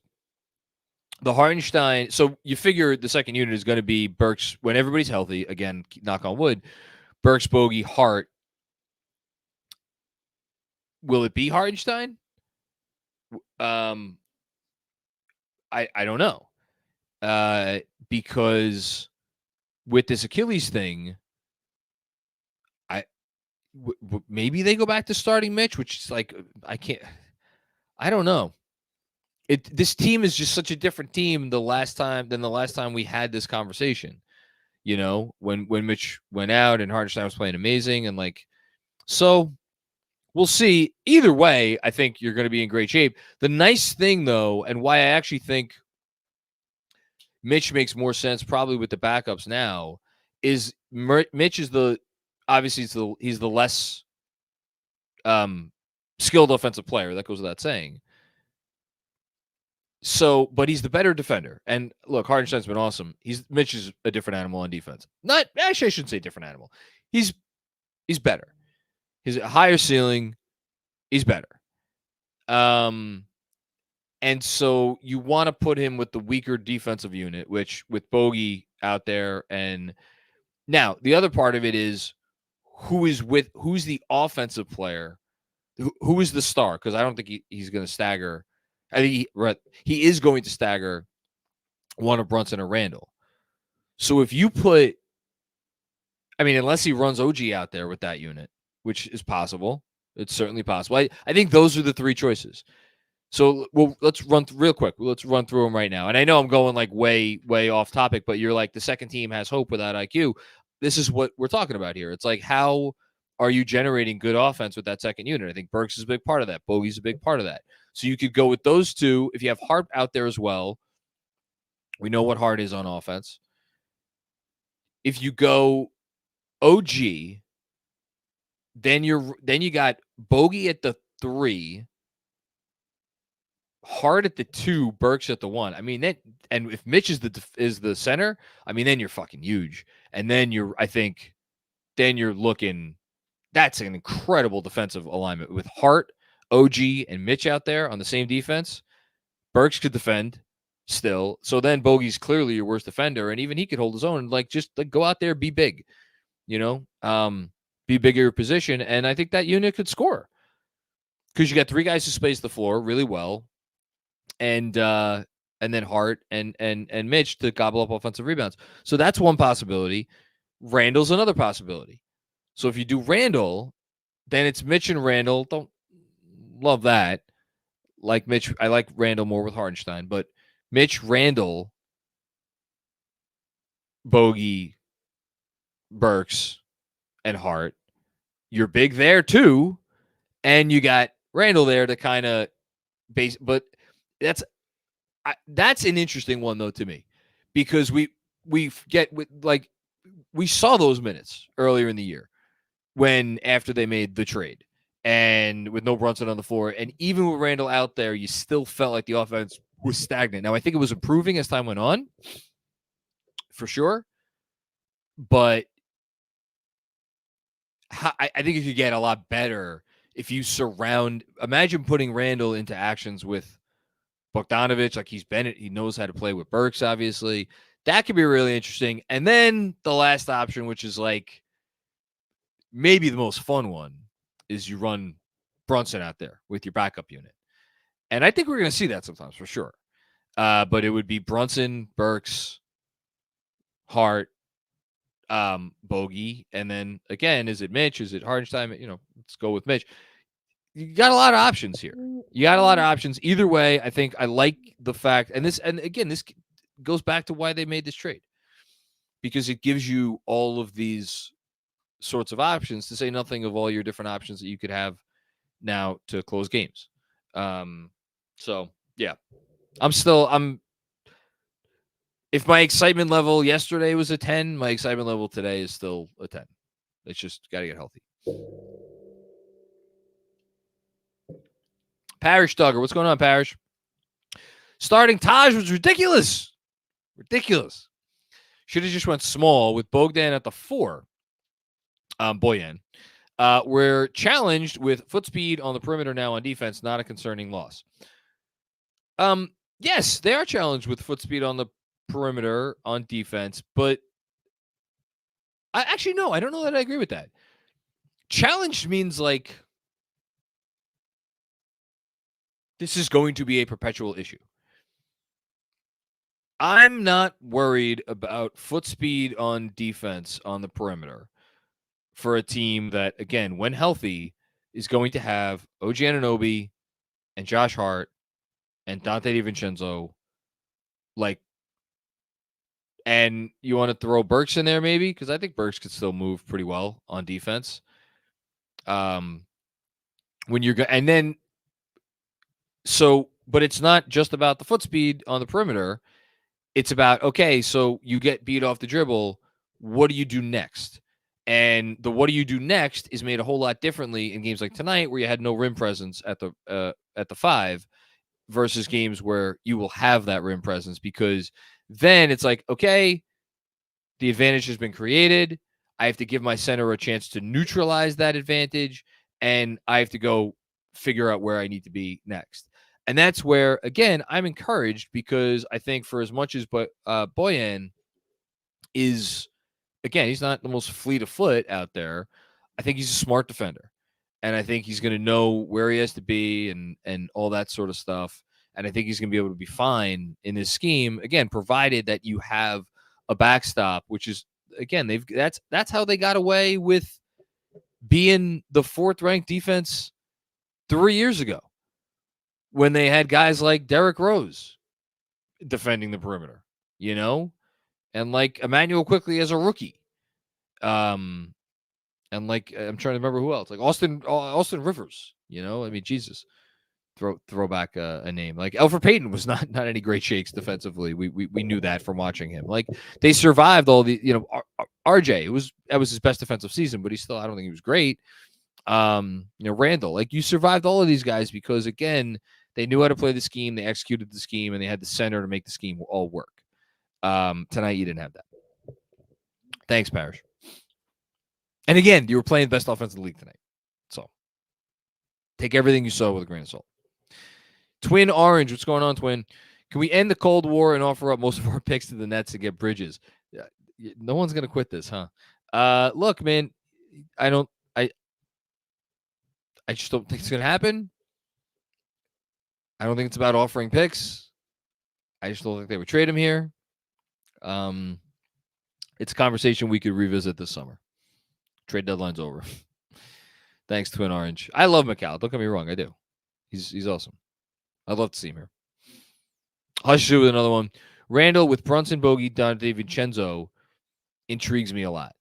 The Hartenstein, so you figure the second unit is going to be Burks when everybody's healthy. Again, knock on wood. Burks, Bogey, Hart. Will it be Hartenstein? I don't know. Because with this Achilles thing, maybe they go back to starting Mitch, which is like I don't know. This team is just such a different team than the last time we had this conversation. You know, when Mitch went out and Hartenstein was playing amazing, and like, so we'll see. Either way, I think you're going to be in great shape. The nice thing, though, and why I actually think Mitch makes more sense probably with the backups now, is Mitch is he's the less skilled offensive player. That goes without saying. So, but he's the better defender. And look, Hartenstein's been awesome. Mitch is a different animal on defense. Actually, I shouldn't say different animal. He's better. He's a higher ceiling. He's better. And so you want to put him with the weaker defensive unit, which with Bogey out there. And now the other part of it is who's the offensive player? Who is the star? Because I don't think he's going to stagger. I think he is going to stagger one of Brunson or Randle. So if you put, unless he runs OG out there with that unit, which is possible, it's certainly possible. I think those are the three choices. So let's run real quick. Let's run through them right now. And I know I'm going like way, way off topic, but you're like the second team has hope without IQ. This is what we're talking about here. It's like, how are you generating good offense with that second unit? I think Burks is a big part of that. Bogey's a big part of that. So you could go with those two. If you have Hart out there as well, we know what Hart is on offense. If you go OG, then you got Bogey at the 3, Hart at the 2, Burks at the 1. And if Mitch is the center, then you're fucking huge. And then you're looking. That's an incredible defensive alignment with Hart, OG, and Mitch out there on the same defense. Burks could defend still. So then Bogey's clearly your worst defender, and even he could hold his own. Just go out there, be big, be bigger your position. And I think that unit could score because you got 3 guys who space the floor really well, and then Hart and Mitch to gobble up offensive rebounds. So that's one possibility. Randle's another possibility. So if you do Randle, then it's Mitch and Randle. Don't love that. Like Mitch, I like Randle more with Hartenstein, but Mitch, Randle, Bogey, Burks, and Hart. You're big there too, and you got Randle there to kind of base. But that's an interesting one though to me, because we saw those minutes earlier in the year after they made the trade. And with no Brunson on the floor, and even with Randle out there, you still felt like the offense was stagnant. Now, I think it was improving as time went on, for sure. But I think it could get a lot better if you surround. Imagine putting Randle into actions with Bogdanovic, like he's been. He knows how to play with Burks, obviously. That could be really interesting. And then the last option, which is like maybe the most fun one, is you run Brunson out there with your backup unit. And I think we're going to see that sometimes for sure. But it would be Brunson, Burks, Hart, Bogey, and then again, is it Mitch? Is it Hardenstein? Let's go with Mitch. You got a lot of options here. You got a lot of options. Either way, I think I like the fact, and again, this goes back to why they made this trade, because it gives you all of these sorts of options, to say nothing of all your different options that you could have now to close games. So yeah, if my excitement level yesterday was a 10, my excitement level today is still a 10. It's just got to get healthy. Parrish Duggar, what's going on, Parrish? Starting Taj was ridiculous. Ridiculous. Should have just went small with Bogdan at the 4. Bojan. We're challenged with foot speed on the perimeter now on defense, not a concerning loss. Yes, they are challenged with foot speed on the perimeter on defense, but I don't know that I agree with that. Challenged means like this is going to be a perpetual issue. I'm not worried about foot speed on defense on the perimeter for a team that, again, when healthy, is going to have OG Anunoby and Josh Hart and Dante DiVincenzo, and you want to throw Burks in there maybe, because I think Burks could still move pretty well on defense. But it's not just about the foot speed on the perimeter. It's about, okay, so you get beat off the dribble. What do you do next? And the what do you do next is made a whole lot differently in games like tonight, where you had no rim presence at the 5, versus games where you will have that rim presence, because then it's like, okay, the advantage has been created. I have to give my center a chance to neutralize that advantage, and I have to go figure out where I need to be next. And that's where, again, I'm encouraged, because I think for as much as Bojan is, again, he's not the most fleet of foot out there, I think he's a smart defender. And I think he's going to know where he has to be and all that sort of stuff. And I think he's going to be able to be fine in this scheme, again, provided that you have a backstop, which is, again, that's how they got away with being the 4th-ranked defense 3 years ago, when they had guys like Derrick Rose defending the perimeter, and like Emmanuel Quickly as a rookie. And like, I'm trying to remember who else, like Austin Rivers, Jesus, throw back a name like Elfrid Payton was not any great shakes defensively. We knew that from watching him. Like, they survived all the, RJ, that was his best defensive season, but I don't think he was great. Randle, like, you survived all of these guys because, again, they knew how to play the scheme, they executed the scheme, and they had the center to make the scheme all work. Tonight you didn't have that. Thanks, Parrish. And again, you were playing the best offense in the league tonight. So take everything you saw with a grain of salt. Twin Orange, what's going on, Twin? Can we end the Cold War and offer up most of our picks to the Nets to get Bridges? No one's going to quit this, huh? Look, man, I just don't think it's going to happen. I don't think it's about offering picks. I just don't think they would trade him here. It's a conversation we could revisit this summer. Trade deadline's over. Thanks, Twin Orange. I love McCall. Don't get me wrong. I do. He's awesome. I'd love to see him here. Hush with another one. Randle with Brunson, Bogey, Dante DiVincenzo intrigues me a lot.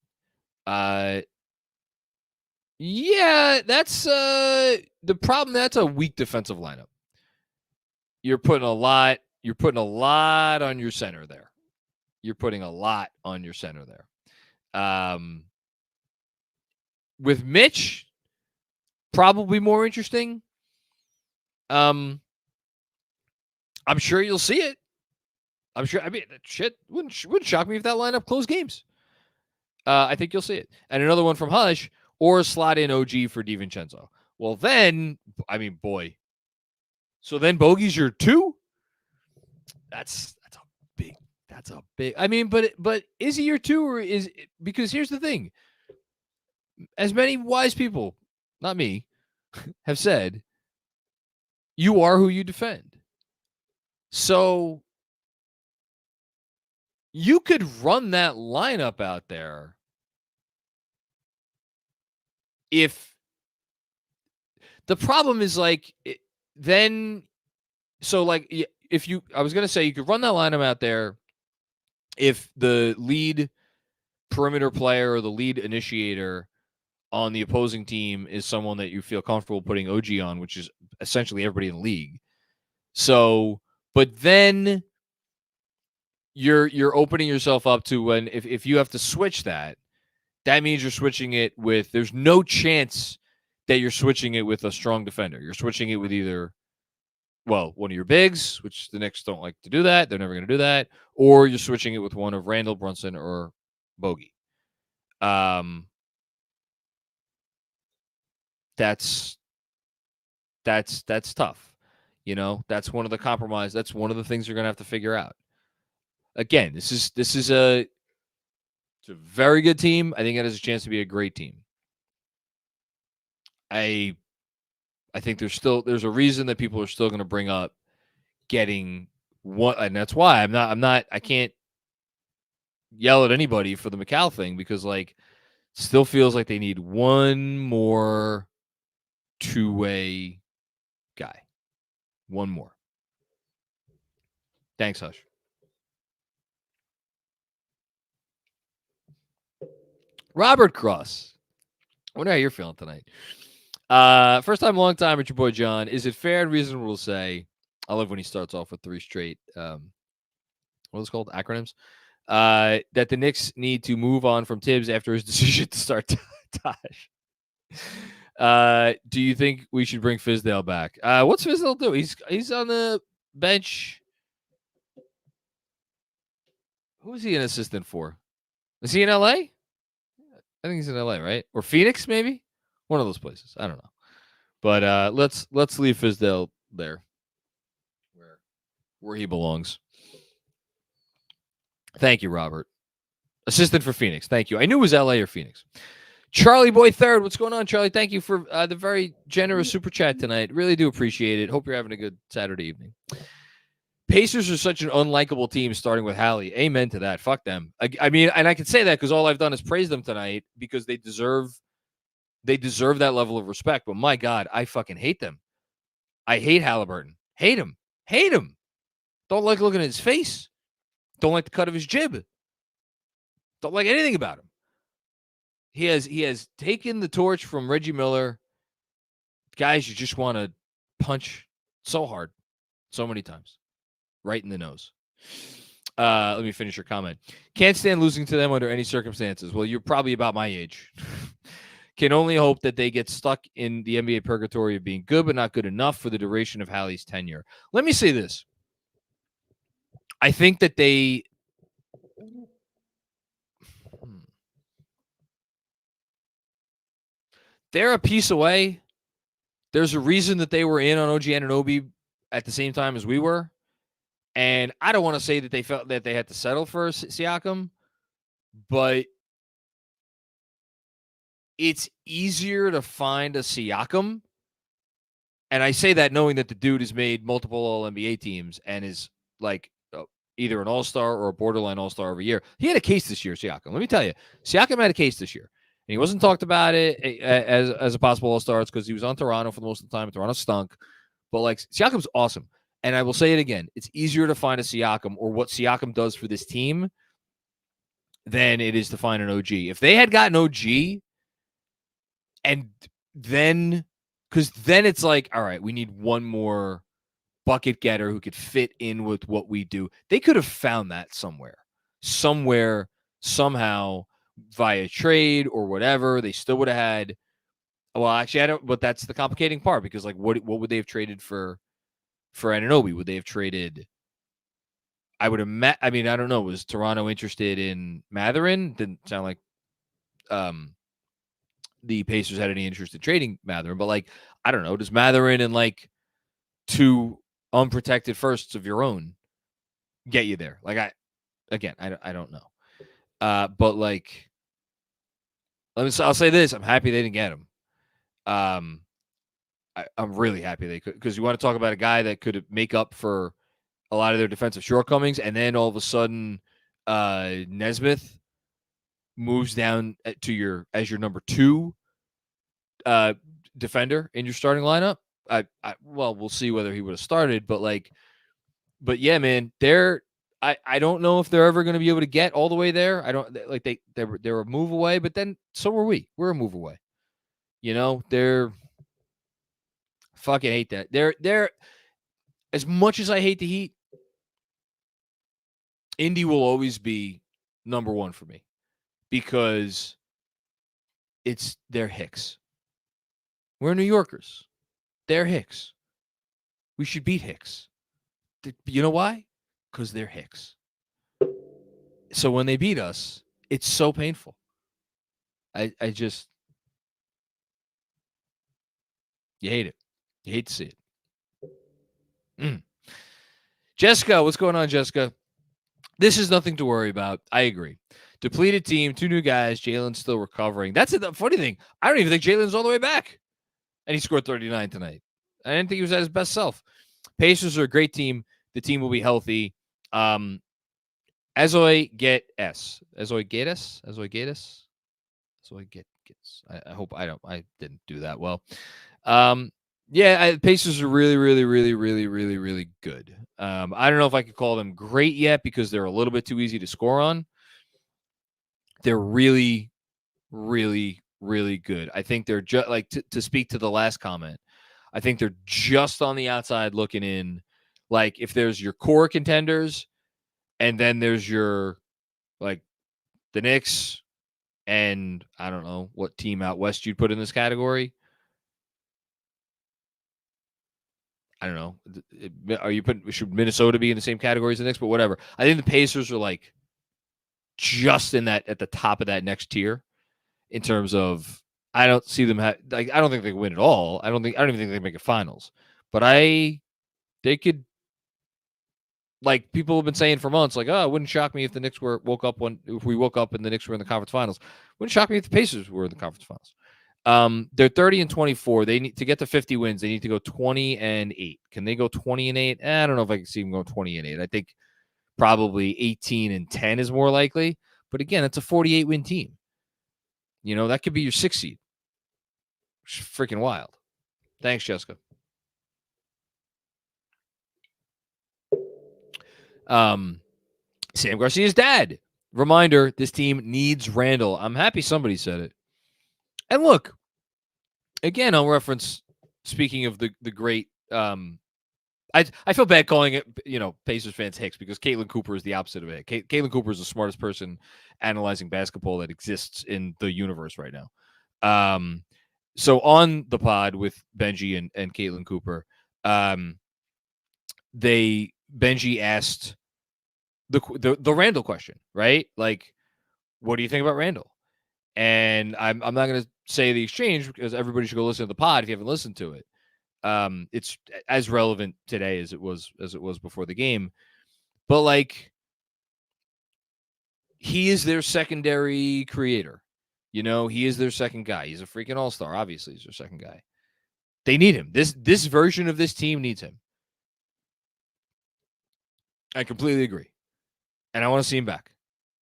Yeah, that's the problem. That's a weak defensive lineup. You're putting a lot on your center there. With Mitch, probably more interesting. I'm sure you'll see it. Shit wouldn't shock me if that lineup closed games. I think you'll see it. And another one from Hush. or slot in OG for DiVincenzo. Well, then, I mean, boy. So then Bogey's your 2? That's a big. I mean, but is he your 2 or is because here's the thing. As many wise people, not me, have said, you are who you defend. So you could run that lineup out there if the problem is like then so like if you I was going to say you could run that lineup out there if the lead perimeter player or the lead initiator on the opposing team is someone that you feel comfortable putting OG on, which is essentially everybody in the league. So, but then you're opening yourself up to when if you have to switch that means you're switching it with there's no chance that you're switching it with a strong defender. You're switching it with either one of your bigs, which the Knicks don't like to do that. They're never going to do that. Or you're switching it with one of Randle, Brunson, or Bogey. That's tough. You know, that's one of the compromise. That's one of the things you're going to have to figure out. Again, this is it's a very good team. I think it has a chance to be a great team. I think there's a reason that people are still going to bring up getting one, and that's why I can't yell at anybody for the McCall thing because like still feels like they need one more two-way guy. One more. Thanks, Hush. Robert Cross. I wonder how you're feeling tonight. First time, long time with your boy John. Is it fair and reasonable to say, I love when he starts off with 3 straight, what is it called? Acronyms? That the Knicks need to move on from Tibbs after his decision to start Taj. Do you think we should bring Fizdale back? What's Fizdale do? He's on the bench. Who is he an assistant for? Is he in LA? I think he's in LA, right? Or Phoenix, maybe? One of those places. I don't know. But let's leave Fizdale there. Where he belongs. Thank you, Robert. Assistant for Phoenix. Thank you. I knew it was LA or Phoenix. Charlie Boy Third. What's going on, Charlie? Thank you for the very generous super chat tonight. Really do appreciate it. Hope you're having a good Saturday evening. Pacers are such an unlikable team starting with Hallie. Amen to that. Fuck them. I mean, and I can say that because all I've done is praise them tonight because they deserve that level of respect. But my God, I fucking hate them. I hate Halliburton. Hate him. Hate him. Don't like looking at his face. Don't like the cut of his jib. Don't like anything about him. He has taken the torch from Reggie Miller. Guys, you just want to punch so hard, so many times. Right in the nose. Let me finish your comment. Can't stand losing to them under any circumstances. Well, you're probably about my age. Can only hope that they get stuck in the NBA purgatory of being good but not good enough for the duration of Hallie's tenure. Let me say this. I think that they're a piece away. There's a reason that they were in on OG Anunoby at the same time as we were. And I don't want to say that they felt that they had to settle for Siakam, but it's easier to find a Siakam. And I say that knowing that the dude has made multiple All-NBA teams and is like either an all-star or a borderline all-star every year. He had a case this year, Siakam. Let me tell you, Siakam had a case this year. And he wasn't talked about it as a possible all-star. It's because he was on Toronto for the most of the time. Toronto stunk. But like Siakam's awesome. And I will say it again. It's easier to find a Siakam or what Siakam does for this team than it is to find an OG. If they had gotten OG and then, because then it's like, all right, we need one more bucket getter who could fit in with what we do. They could have found that somewhere, somehow via trade or whatever. They still would have had, well, actually, I don't, but that's the complicating part because like, what would they have traded for Anunoby? Would they have traded? I would have I mean, I don't know. Was Toronto interested in Mathurin? Didn't sound like the Pacers had any interest in trading Mathurin, but like, I don't know, does Mathurin and like 2 unprotected firsts of your own get you there? Like, I don't know. But like, I'll say this: I'm happy they didn't get him. I'm really happy they could, because you want to talk about a guy that could make up for a lot of their defensive shortcomings, and then all of a sudden, Nesmith moves down to your number 2 defender in your starting lineup. Well, we'll see whether he would have started, but yeah, man, I don't know if they're ever going to be able to get all the way there. I don't like they're a move away, but then so were we. We're a move away. You know, they're fucking hate that. They're as much as I hate the Heat, Indy will always be number 1 for me because they're Hicks. We're New Yorkers. They're Hicks. We should beat Hicks. You know why? Because they're Hicks. So when they beat us, it's so painful. I just, you hate it. You hate to see it. Jessica, what's going on, Jessica? This is nothing to worry about. I agree. Depleted team, 2 new guys. Jalen's still recovering. That's the funny thing. I don't even think Jalen's all the way back. And he scored 39 tonight. I didn't think he was at his best self. Pacers are a great team. The team will be healthy. Azoy Gates. I hope I didn't do that well. Yeah, Pacers are really, really, really, really, really, really good. I don't know if I could call them great yet because they're a little bit too easy to score on. They're really, really, really good. I think they're just like to speak to the last comment. I think they're just on the outside looking in. Like if there's your core contenders, and then there's your like the Knicks, and I don't know what team out west you'd put in this category. I don't know. Should Minnesota be in the same category as the Knicks? But whatever. I think the Pacers are like just in that at the top of that next tier in terms of I don't see them I don't think they can win it all. I don't even think they make it finals. But they could, like people have been saying for months, like, oh, it wouldn't shock me if the Knicks if we woke up and the Knicks were in the conference finals. Wouldn't shock me if the Pacers were in the conference finals. They're 30-24. They need to get to 50 wins. They need to go 20-8. Can they go 20-8? I don't know if I can see them go 20-8. I think probably 18-10 is more likely. But again, it's a 48-win team. You know, that could be your 6th seed. It's freaking wild. Thanks, Jessica. Sam Garcia's dad. Reminder, this team needs Randle. I'm happy somebody said it. And look, again, I'll reference, speaking of the great, I feel bad calling it, Pacers fans Hicks, because Caitlin Cooper is the opposite of it. Caitlin Cooper is the smartest person analyzing basketball that exists in the universe right now. So on the pod with Benji and Caitlin Cooper, Benji asked the Randle question, right? Like, what do you think about Randle? And I'm not going to say the exchange because everybody should go listen to the pod if you haven't listened to it. It's as relevant today as it was before the game. But like, he is their secondary creator. He is their second guy. He's a freaking all-star. Obviously, he's their second guy. They need him. This version of this team needs him. I completely agree. And I want to see him back.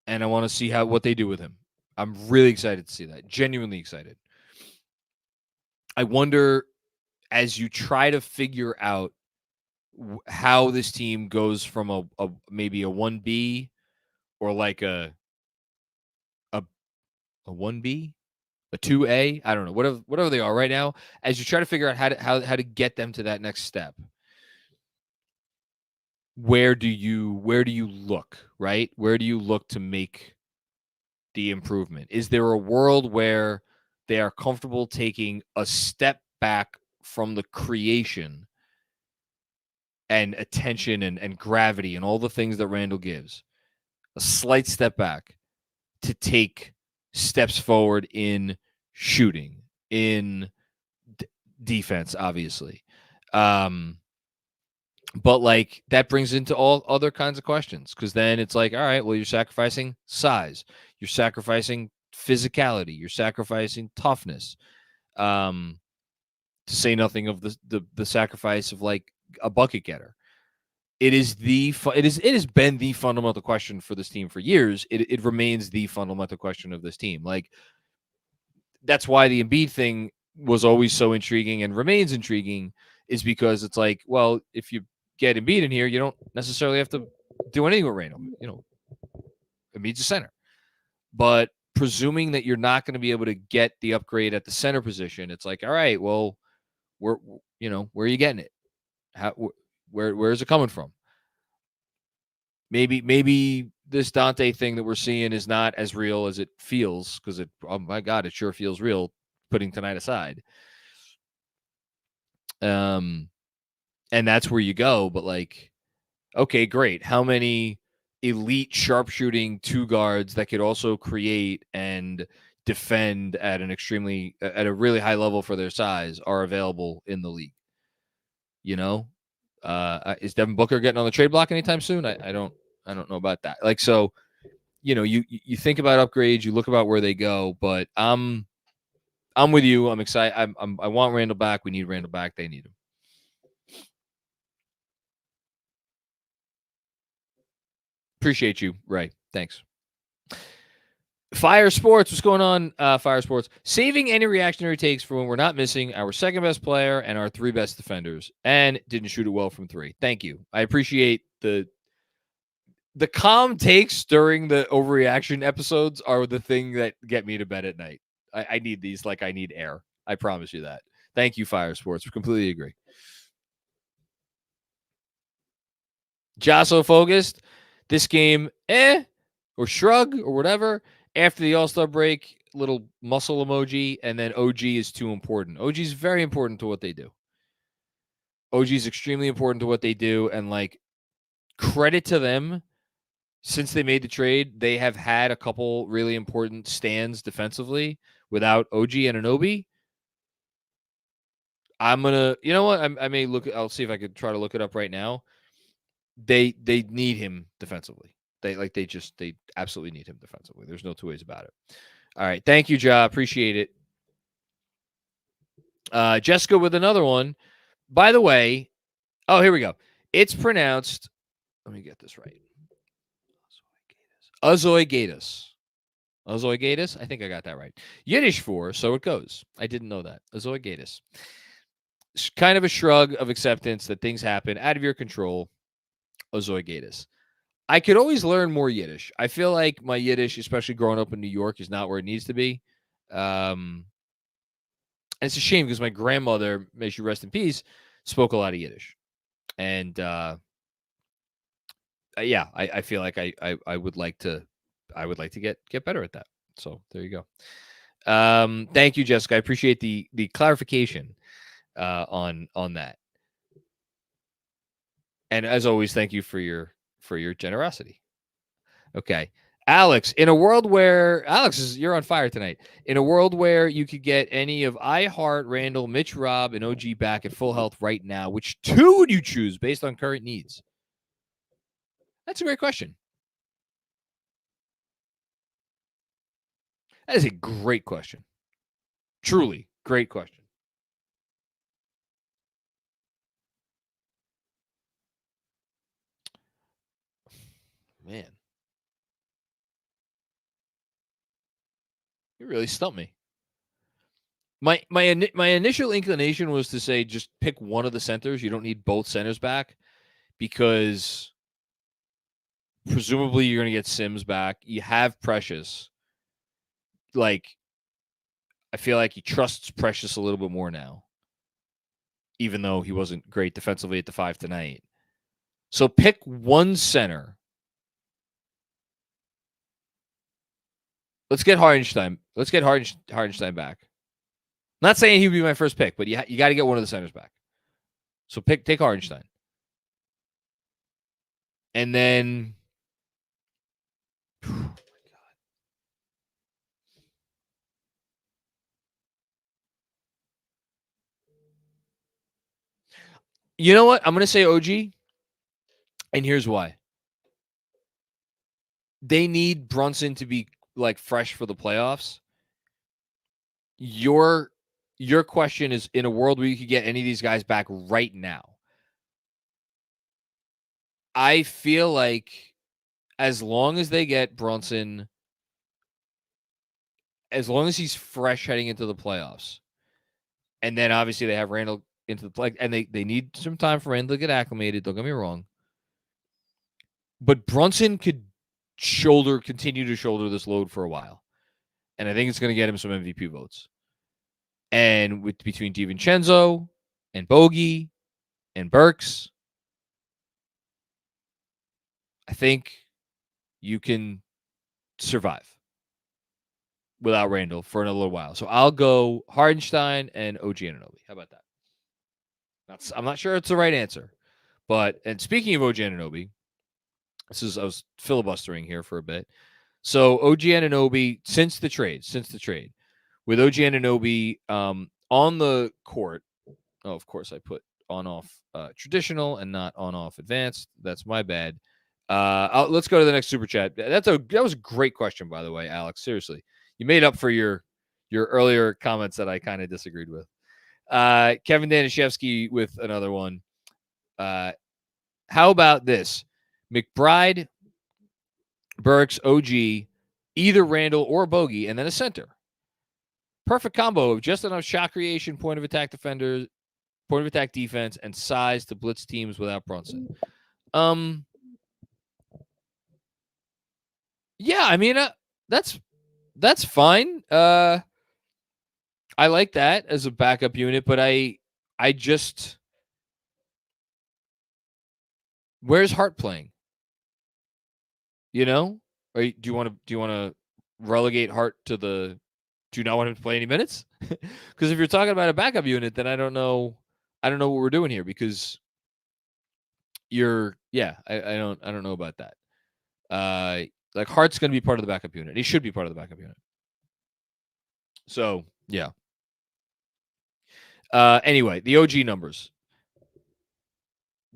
And I want to see what they do with him. I'm really excited to see that. Genuinely excited. I wonder, as you try to figure out how this team goes from maybe a 1B or like a 1B, a 2A, I don't know, whatever they are right now, as you try to figure out how to get them to that next step. Where do you look, right? Where do you look to make the improvement? Is there a world where they are comfortable taking a step back from the creation and attention and gravity and all the things that Randle gives, a slight step back to take steps forward in shooting, in defense, obviously. But like that brings into all other kinds of questions, because then it's like, all right, well, you're sacrificing size, you're sacrificing physicality, you're sacrificing toughness. To say nothing of the sacrifice of like a bucket getter. It is it has been the fundamental question for this team for years. It remains the fundamental question of this team. Like, that's why the Embiid thing was always so intriguing and remains intriguing, is because it's like, well, if you get Embiid in here, you don't necessarily have to do anything with Randle. Embiid's a center. But presuming that you're not going to be able to get the upgrade at the center position, it's like, all right, well, where are you getting it? Where is it coming from? Maybe this Dante thing that we're seeing is not as real as it feels, because oh my God, it sure feels real, putting tonight aside. And that's where you go. But like, okay, great. How many elite sharpshooting two guards that could also create and defend at a really high level for their size are available in the league? Is Devin Booker getting on the trade block anytime soon? I don't know about that. Like, so, you think about upgrades, you look about where they go, but I'm with you. I'm excited. I want Randle back. We need Randle back. They need him. Appreciate you, Ray. Thanks. Fire Sports, what's going on? Fire Sports, saving any reactionary takes for when we're not missing our second best player and our three best defenders, and didn't shoot it well from three. Thank you. I appreciate the calm takes during the overreaction episodes are the thing that get me to bed at night. I need these like I need air. I promise you that. Thank you, Fire Sports. We completely agree. Josso focused. This game, or shrug or whatever. After the All-Star break, little muscle emoji, and then OG is too important. OG is very important to what they do. OG is extremely important to what they do, and like, credit to them. Since they made the trade, they have had a couple really important stands defensively without OG Anunoby. I'm gonna, you know what? I may look. I'll see if I could try to look it up right now. They need him defensively. They absolutely need him defensively. There's no two ways about it. All right, thank you, Ja. Appreciate it. Jessica with another one. By the way, here we go. It's pronounced. Let me get this right. Azoigatus. Azoigatus? I think I got that right. Yiddish for, so it goes. I didn't know that. Azoigatus. It's kind of a shrug of acceptance that things happen out of your control. Azoigatus. I could always learn more Yiddish. I feel like my Yiddish, especially growing up in New York, is not where it needs to be. And it's a shame because my grandmother, may she rest in peace, spoke a lot of Yiddish. And I feel like I would like to get better at that. So there you go. Thank you, Jessica. I appreciate the clarification on that. And as always, thank you for your generosity. Okay. Alex, in a world where you're on fire tonight. In a world where you could get any of Hart, Randle, Mitch, Rob, and OG back at full health right now, which two would you choose based on current needs? That's a great question. That is a great question. Truly great question. Man, you really stumped me. My initial inclination was to say just pick one of the centers. You don't need both centers back because presumably you're going to get Sims back. You have Precious. Like, I feel like he trusts Precious a little bit more now, even though he wasn't great defensively at the 5 tonight. So pick one center. Let's get Hartenstein. Let's get Hartenstein back. I'm not saying he would be my first pick, but you got to get one of the centers back. So take Hartenstein. And then, oh my God. You know what? I'm going to say OG, and here's why. They need Brunson to be like fresh for the playoffs. Your question is, in a world where you could get any of these guys back right now, I feel like as long as they get Brunson, as long as he's fresh heading into the playoffs, and then obviously they have Randle into the play, and they need some time for Randle to get acclimated. Don't get me wrong, but Brunson could continue to shoulder this load for a while, and I think it's going to get him some MVP votes. And between DiVincenzo and Bogey and Burks, I think you can survive without Randle for a little while. So I'll go Hardenstein and OG Anunoby. How about that? I'm not sure it's the right answer. And speaking of OG Anunoby, I was filibustering here for a bit. So OG Anunoby, since the trade, with OG Anunoby on the court. Oh, of course, I put on-off traditional and not on-off advanced. That's my bad. Let's go to the next super chat. That was a great question, by the way, Alex. Seriously, you made up for your earlier comments that I kind of disagreed with. Kevin Danishevsky with another one. How about this? McBride, Burks, OG, either Randle or Bogey, and then a center. Perfect combo of just enough shot creation, point of attack defenders, point of attack defense, and size to blitz teams without Brunson. Yeah, I mean, that's fine. I like that as a backup unit, but I just, where's Hart playing? You know, do you want to relegate Hart to the? Do you not want him to play any minutes? Because if you're talking about a backup unit, then I don't know what we're doing here, because I don't know about that. Like Hart's going to be part of the backup unit. He should be part of the backup unit. So yeah. Anyway, the OG numbers.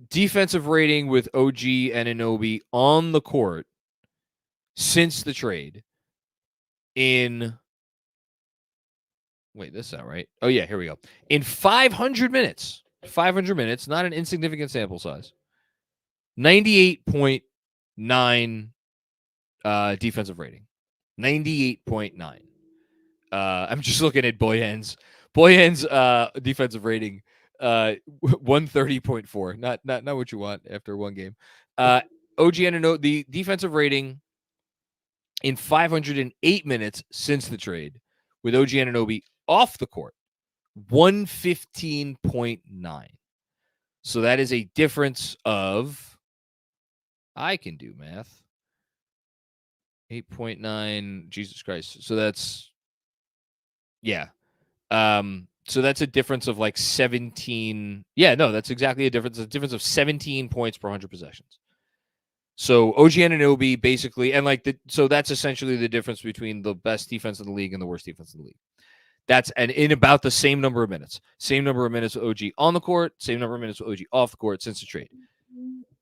Defensive rating with OG and Anunoby on the court since the trade in. Wait, this is not right. Oh, yeah, here we go. In 500 minutes, not an insignificant sample size, 98.9 defensive rating. 98.9. I'm just looking at Bojan's defensive rating, 130.4. Not what you want after one game. OG Anunoby, the defensive rating in 508 minutes since the trade with OG Anunoby off the court, 115.9. So that is a difference of, I can do math, 8.9. Jesus Christ. So that's, yeah. So that's a difference of like 17. Yeah, no, that's exactly a difference of 17 points per 100 possessions. So OG Anunoby basically, and so that's essentially the difference between the best defense in the league and the worst defense in the league. That's in about the same number of minutes. Same number of minutes with OG on the court, same number of minutes with OG off the court since the trade.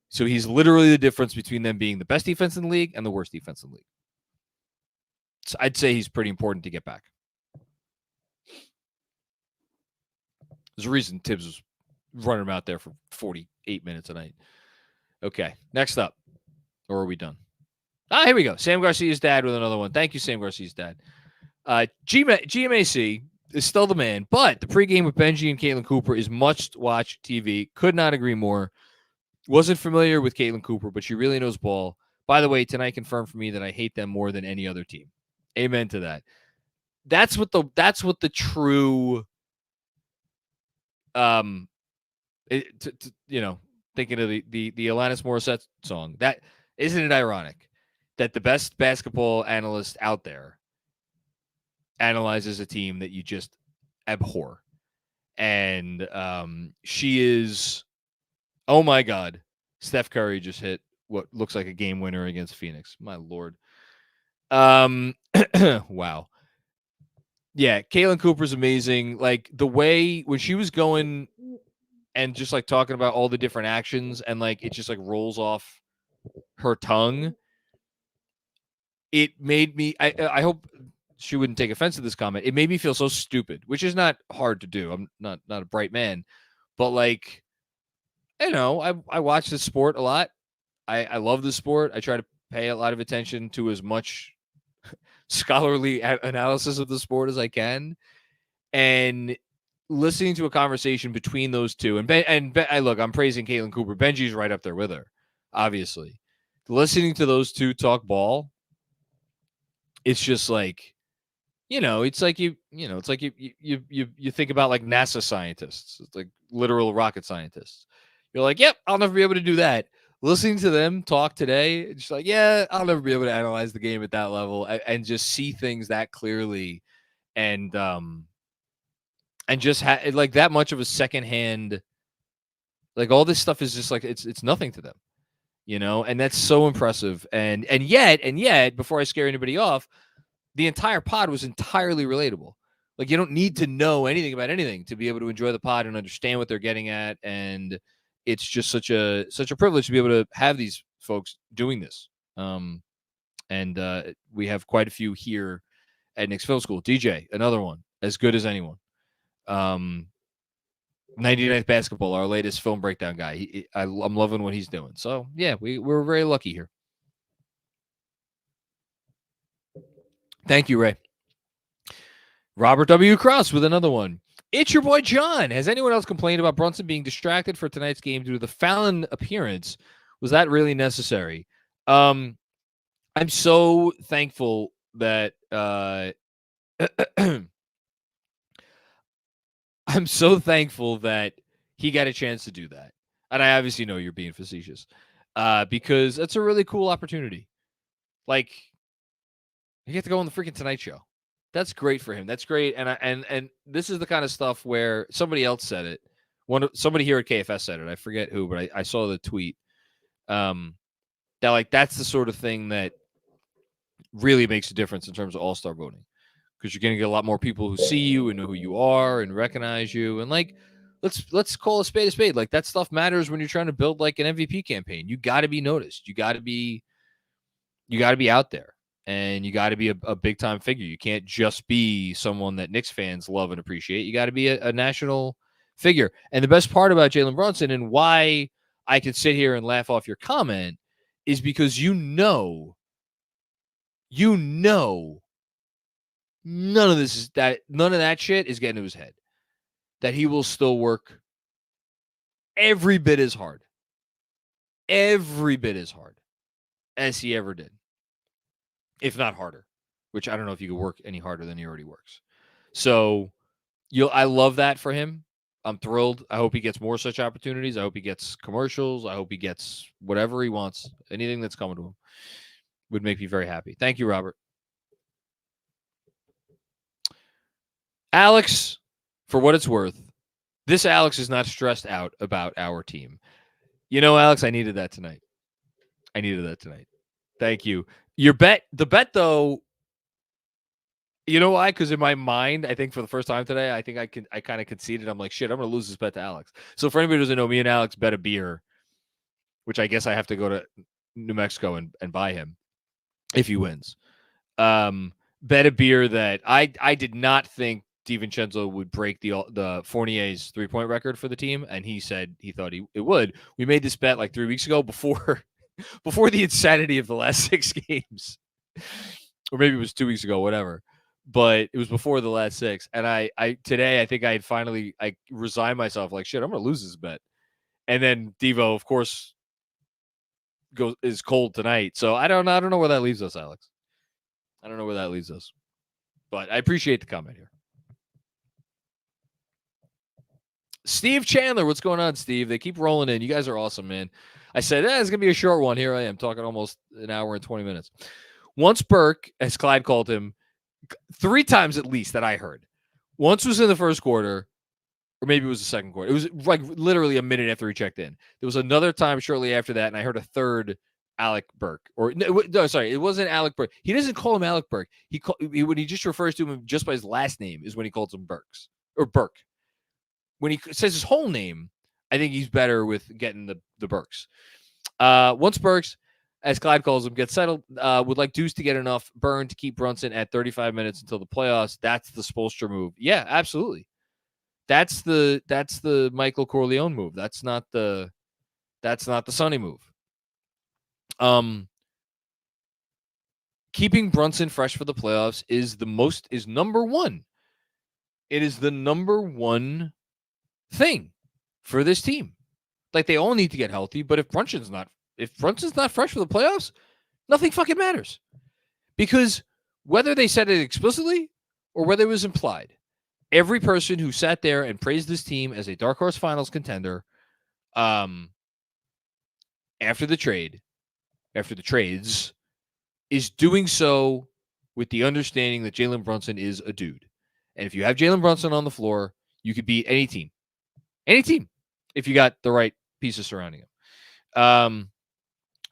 So he's literally the difference between them being the best defense in the league and the worst defense in the league. So I'd say he's pretty important to get back. There's a reason Tibbs was running him out there for 48 minutes a night. Okay, next up. Or are we done? Here we go. Sam Garcia's dad with another one. Thank you, Sam Garcia's dad. GMAC is still the man, but the pregame with Benji and Caitlin Cooper is must-watch TV. Could not agree more. Wasn't familiar with Caitlin Cooper, but she really knows ball. By the way, tonight confirmed for me that I hate them more than any other team. Amen to that. That's what the true, thinking of the Alanis Morissette song. That isn't it ironic that the best basketball analyst out there analyzes a team that you just abhor, and she is, oh my God, Steph Curry just hit what looks like a game winner against Phoenix. My Lord. Wow. Yeah, Caitlin Cooper's amazing. Like the way when she was going and just like talking about all the different actions and like it just like rolls off her tongue. It made me, I hope she wouldn't take offense to this comment. It made me feel so stupid, which is not hard to do. I'm not a bright man, but like, you know, I watch this sport a lot. I love this sport. I try to pay a lot of attention to as much scholarly analysis of the sport as I can. And listening to a conversation between those two, look, I'm praising Caitlin Cooper. Benji's right up there with her, obviously. Listening to those two talk ball, it's just like, it's like you think about like NASA scientists, it's like literal rocket scientists. You're like, yep, I'll never be able to do that. Listening to them talk today, it's just like, yeah, I'll never be able to analyze the game at that level and just see things that clearly, and just like that much of a secondhand, like all this stuff is just like it's nothing to them, and that's so impressive. And yet, before I scare anybody off, the entire pod was entirely relatable. Like you don't need to know anything about anything to be able to enjoy the pod and understand what they're getting at. And it's just such a privilege to be able to have these folks doing this. And we have quite a few here at Knicks Film School. DJ, another one, as good as anyone. 99th Basketball, our latest film breakdown guy. I'm loving what he's doing. So yeah, we're very lucky here. Thank you, Ray. Robert W. Cross with another one. It's your boy John. Has anyone else complained about Brunson being distracted for tonight's game due to the Fallon appearance? Was that really necessary? I'm so thankful that I'm so thankful that he got a chance to do that. And I obviously know you're being facetious, because that's a really cool opportunity. Like, you get to go on the freaking Tonight Show. That's great for him. That's great. And this is the kind of stuff where somebody else said it. Somebody here at KFS said it. I forget who, but I saw the tweet. That like that's the sort of thing that really makes a difference in terms of all-star voting, because you're going to get a lot more people who see you and know who you are and recognize you. And like, let's call a spade a spade. Like that stuff matters when you're trying to build like an MVP campaign. You got to be noticed. You got to be out there. And you got to be a big-time figure. You can't just be someone that Knicks fans love and appreciate. You got to be a national figure. And the best part about Jalen Brunson and why I could sit here and laugh off your comment is because none of that shit is getting to his head. That he will still work every bit as hard as he ever did. If not harder, which I don't know if you could work any harder than he already works. So I love that for him. I'm thrilled. I hope he gets more such opportunities. I hope he gets commercials. I hope he gets whatever he wants. Anything that's coming to him would make me very happy. Thank you, Robert. Alex, for what it's worth, this Alex is not stressed out about our team. Alex, I needed that tonight. Thank you. The bet though, you know why? Because in my mind, I think for the first time today, I kind of conceded. I'm like, shit, I'm going to lose this bet to Alex. So for anybody who doesn't know, me and Alex bet a beer, which I guess I have to go to New Mexico and buy him if he wins. Bet a beer that I did not think DiVincenzo would break the Fournier's 3-point record for the team, and he said he thought it would. We made this bet like 3 weeks ago before the insanity of the last 6 games, or maybe it was 2 weeks ago, whatever. But it was before the last 6, and I today I think I resigned myself, like shit, I'm gonna lose this bet, and then Devo, of course, is cold tonight. So I don't know where that leaves us, Alex. I don't know where that leaves us, but I appreciate the comment here. Steve Chandler, what's going on, Steve? They keep rolling in. You guys are awesome, man. I said, it's going to be a short one. Here I am talking almost an hour and 20 minutes. Once Burke, as Clyde called him, 3 times at least that I heard. Once was in the first quarter, or maybe it was the second quarter. It was like literally a minute after he checked in. There was another time shortly after that, and I heard a third Alec Burke. No, sorry, it wasn't Alec Burke. He doesn't call him Alec Burke. When he just refers to him just by his last name is when he calls him Burks or Burke. When he says his whole name, I think he's better with getting the Burks. Once Burks, as Clyde calls him, gets settled, would like Deuce to get enough burn to keep Brunson at 35 minutes until the playoffs. That's the Spoelstra move. Yeah, absolutely. That's the Michael Corleone move. That's not the Sonny move. Keeping Brunson fresh for the playoffs is number one. It is the number one thing for this team. Like, they all need to get healthy, but if Brunson's not fresh for the playoffs, nothing fucking matters. Because whether they said it explicitly or whether it was implied, every person who sat there and praised this team as a dark horse finals contender, after the trades, is doing so with the understanding that Jalen Brunson is a dude. And if you have Jalen Brunson on the floor, you could beat any team. Any team, if you got the right pieces surrounding him.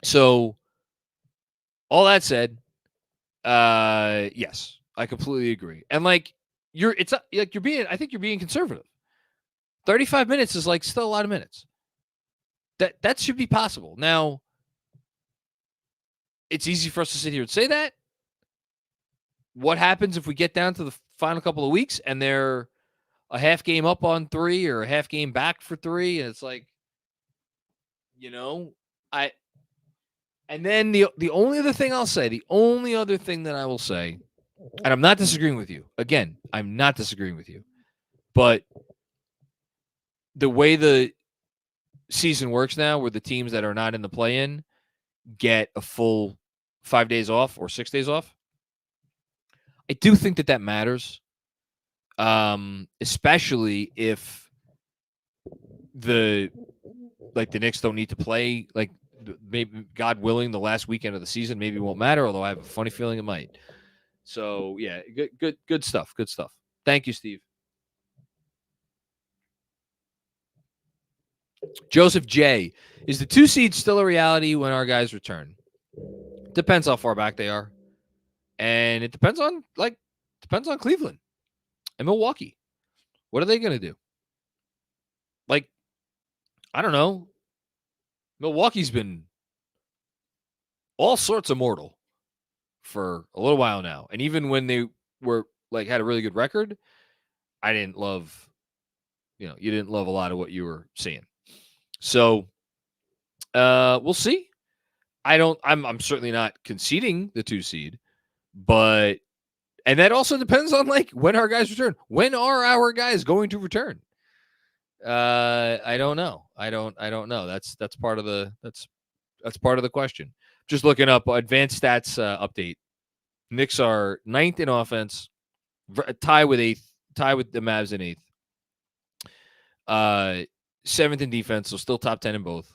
So all that said, yes, I completely agree. And I think you're being conservative. 35 minutes is like still a lot of minutes. That should be possible. Now, it's easy for us to sit here and say that. What happens if we get down to the final couple of weeks and they're a half game up on 3 or a half game back for 3? And it's like, and then the only other thing I'll say, the only other thing that I will say, and I'm not disagreeing with you. Again, I'm not disagreeing with you. But the way the season works now, where the teams that are not in the play-in get a full 5 days off or 6 days off, I do think that matters, especially if the Knicks don't need to play. Like, maybe, God willing, the last weekend of the season maybe won't matter, although I have a funny feeling it might. So, yeah, good stuff. Good stuff. Thank you, Steve. Joseph J. Is the 2 seed still a reality when our guys return? Depends how far back they are. And it depends on Cleveland and Milwaukee. What are they going to do? Like, I don't know. Milwaukee's been all sorts of mortal for a little while now. And even when they were had a really good record, I didn't love, you didn't love a lot of what you were seeing. So we'll see. I'm certainly not conceding the 2 seed, and that also depends on when our guys return. When are our guys going to return? I don't know. I don't know. That's part of the question. Just looking up advanced stats update. Knicks are 9th in offense, tie with the Mavs in 8th. 7th in defense, so still top 10 in both,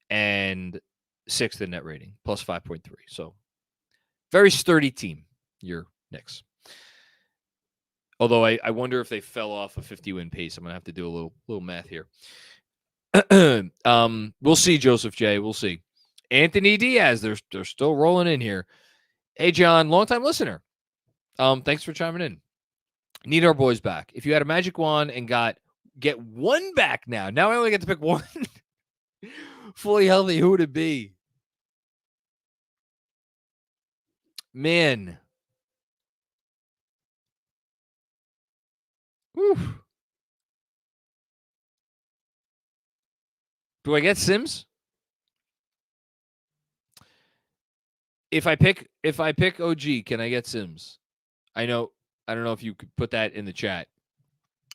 and 6th in net rating, plus 5.3. So very sturdy team, your Knicks. Although I wonder if they fell off a 50-win pace. I'm gonna have to do a little math here. We'll see, Joseph J. We'll see. Anthony Diaz, they're still rolling in here. Hey, John, longtime listener. Thanks for chiming in. Need our boys back. If you had a magic wand and get one back now. Now I only get to pick one. Fully healthy, who would it be? Man. Whew. Do I get Sims? If I pick OG, can I get Sims? I don't know if you could put that in the chat.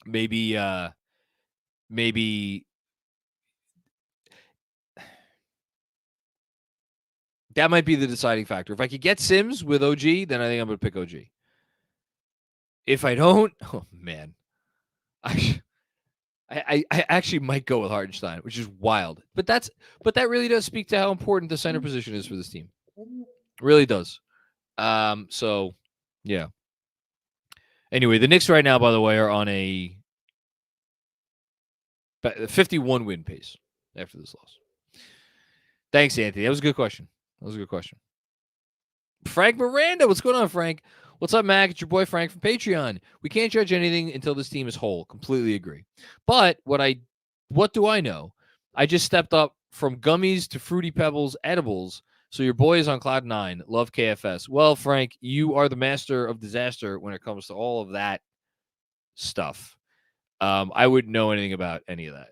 Maybe that might be the deciding factor. If I could get Sims with OG, then I think I'm going to pick OG. If I don't, oh man, I actually might go with Hartenstein, which is wild. But that really does speak to how important the center position is for this team. It really does. So yeah. Anyway, the Knicks right now, by the way, are on a 51 win pace after this loss. Thanks, Anthony. That was a good question. Frank Miranda, what's going on, Frank? What's up, Mac? It's your boy Frank from Patreon. We can't judge anything until this team is whole. Completely agree. But what I What do I know? I just stepped up from gummies to Fruity Pebbles edibles. So your boy is on cloud 9. Love KFS. Well, Frank, you are the master of disaster when it comes to all of that stuff. I wouldn't know anything about any of that.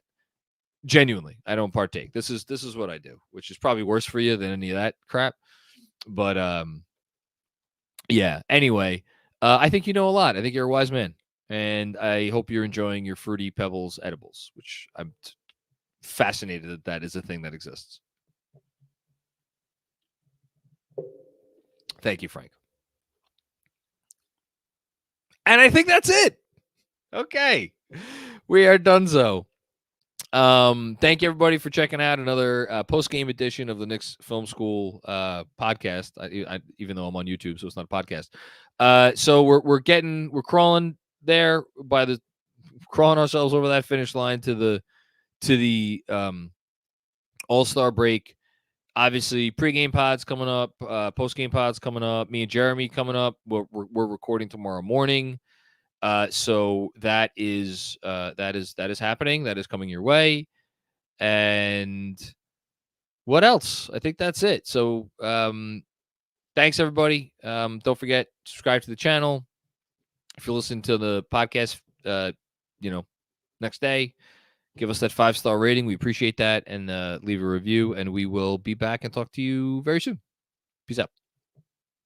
Genuinely, I don't partake. This is what I do, which is probably worse for you than any of that crap. But yeah. Anyway, I think you know a lot. I think you're a wise man, and I hope you're enjoying your Fruity Pebbles edibles, which I'm fascinated that that is a thing that exists. Thank you, Frank. And I think that's it. Okay, we are donezo. Thank you everybody for checking out another post-game edition of the Knicks Film School podcast. Even though I'm on YouTube, so it's not a podcast. So we're crawling there crawling ourselves over that finish line to the All-Star break. Obviously, pregame pods coming up, post-game pods coming up. Me and Jeremy coming up. We're recording tomorrow morning. So that is happening. That is coming your way. And what else? I think that's it. So thanks everybody. Don't forget, subscribe to the channel. If you're listening to the podcast, next day, give us that 5-star rating. We appreciate that. And leave a review. And we will be back and talk to you very soon. Peace out.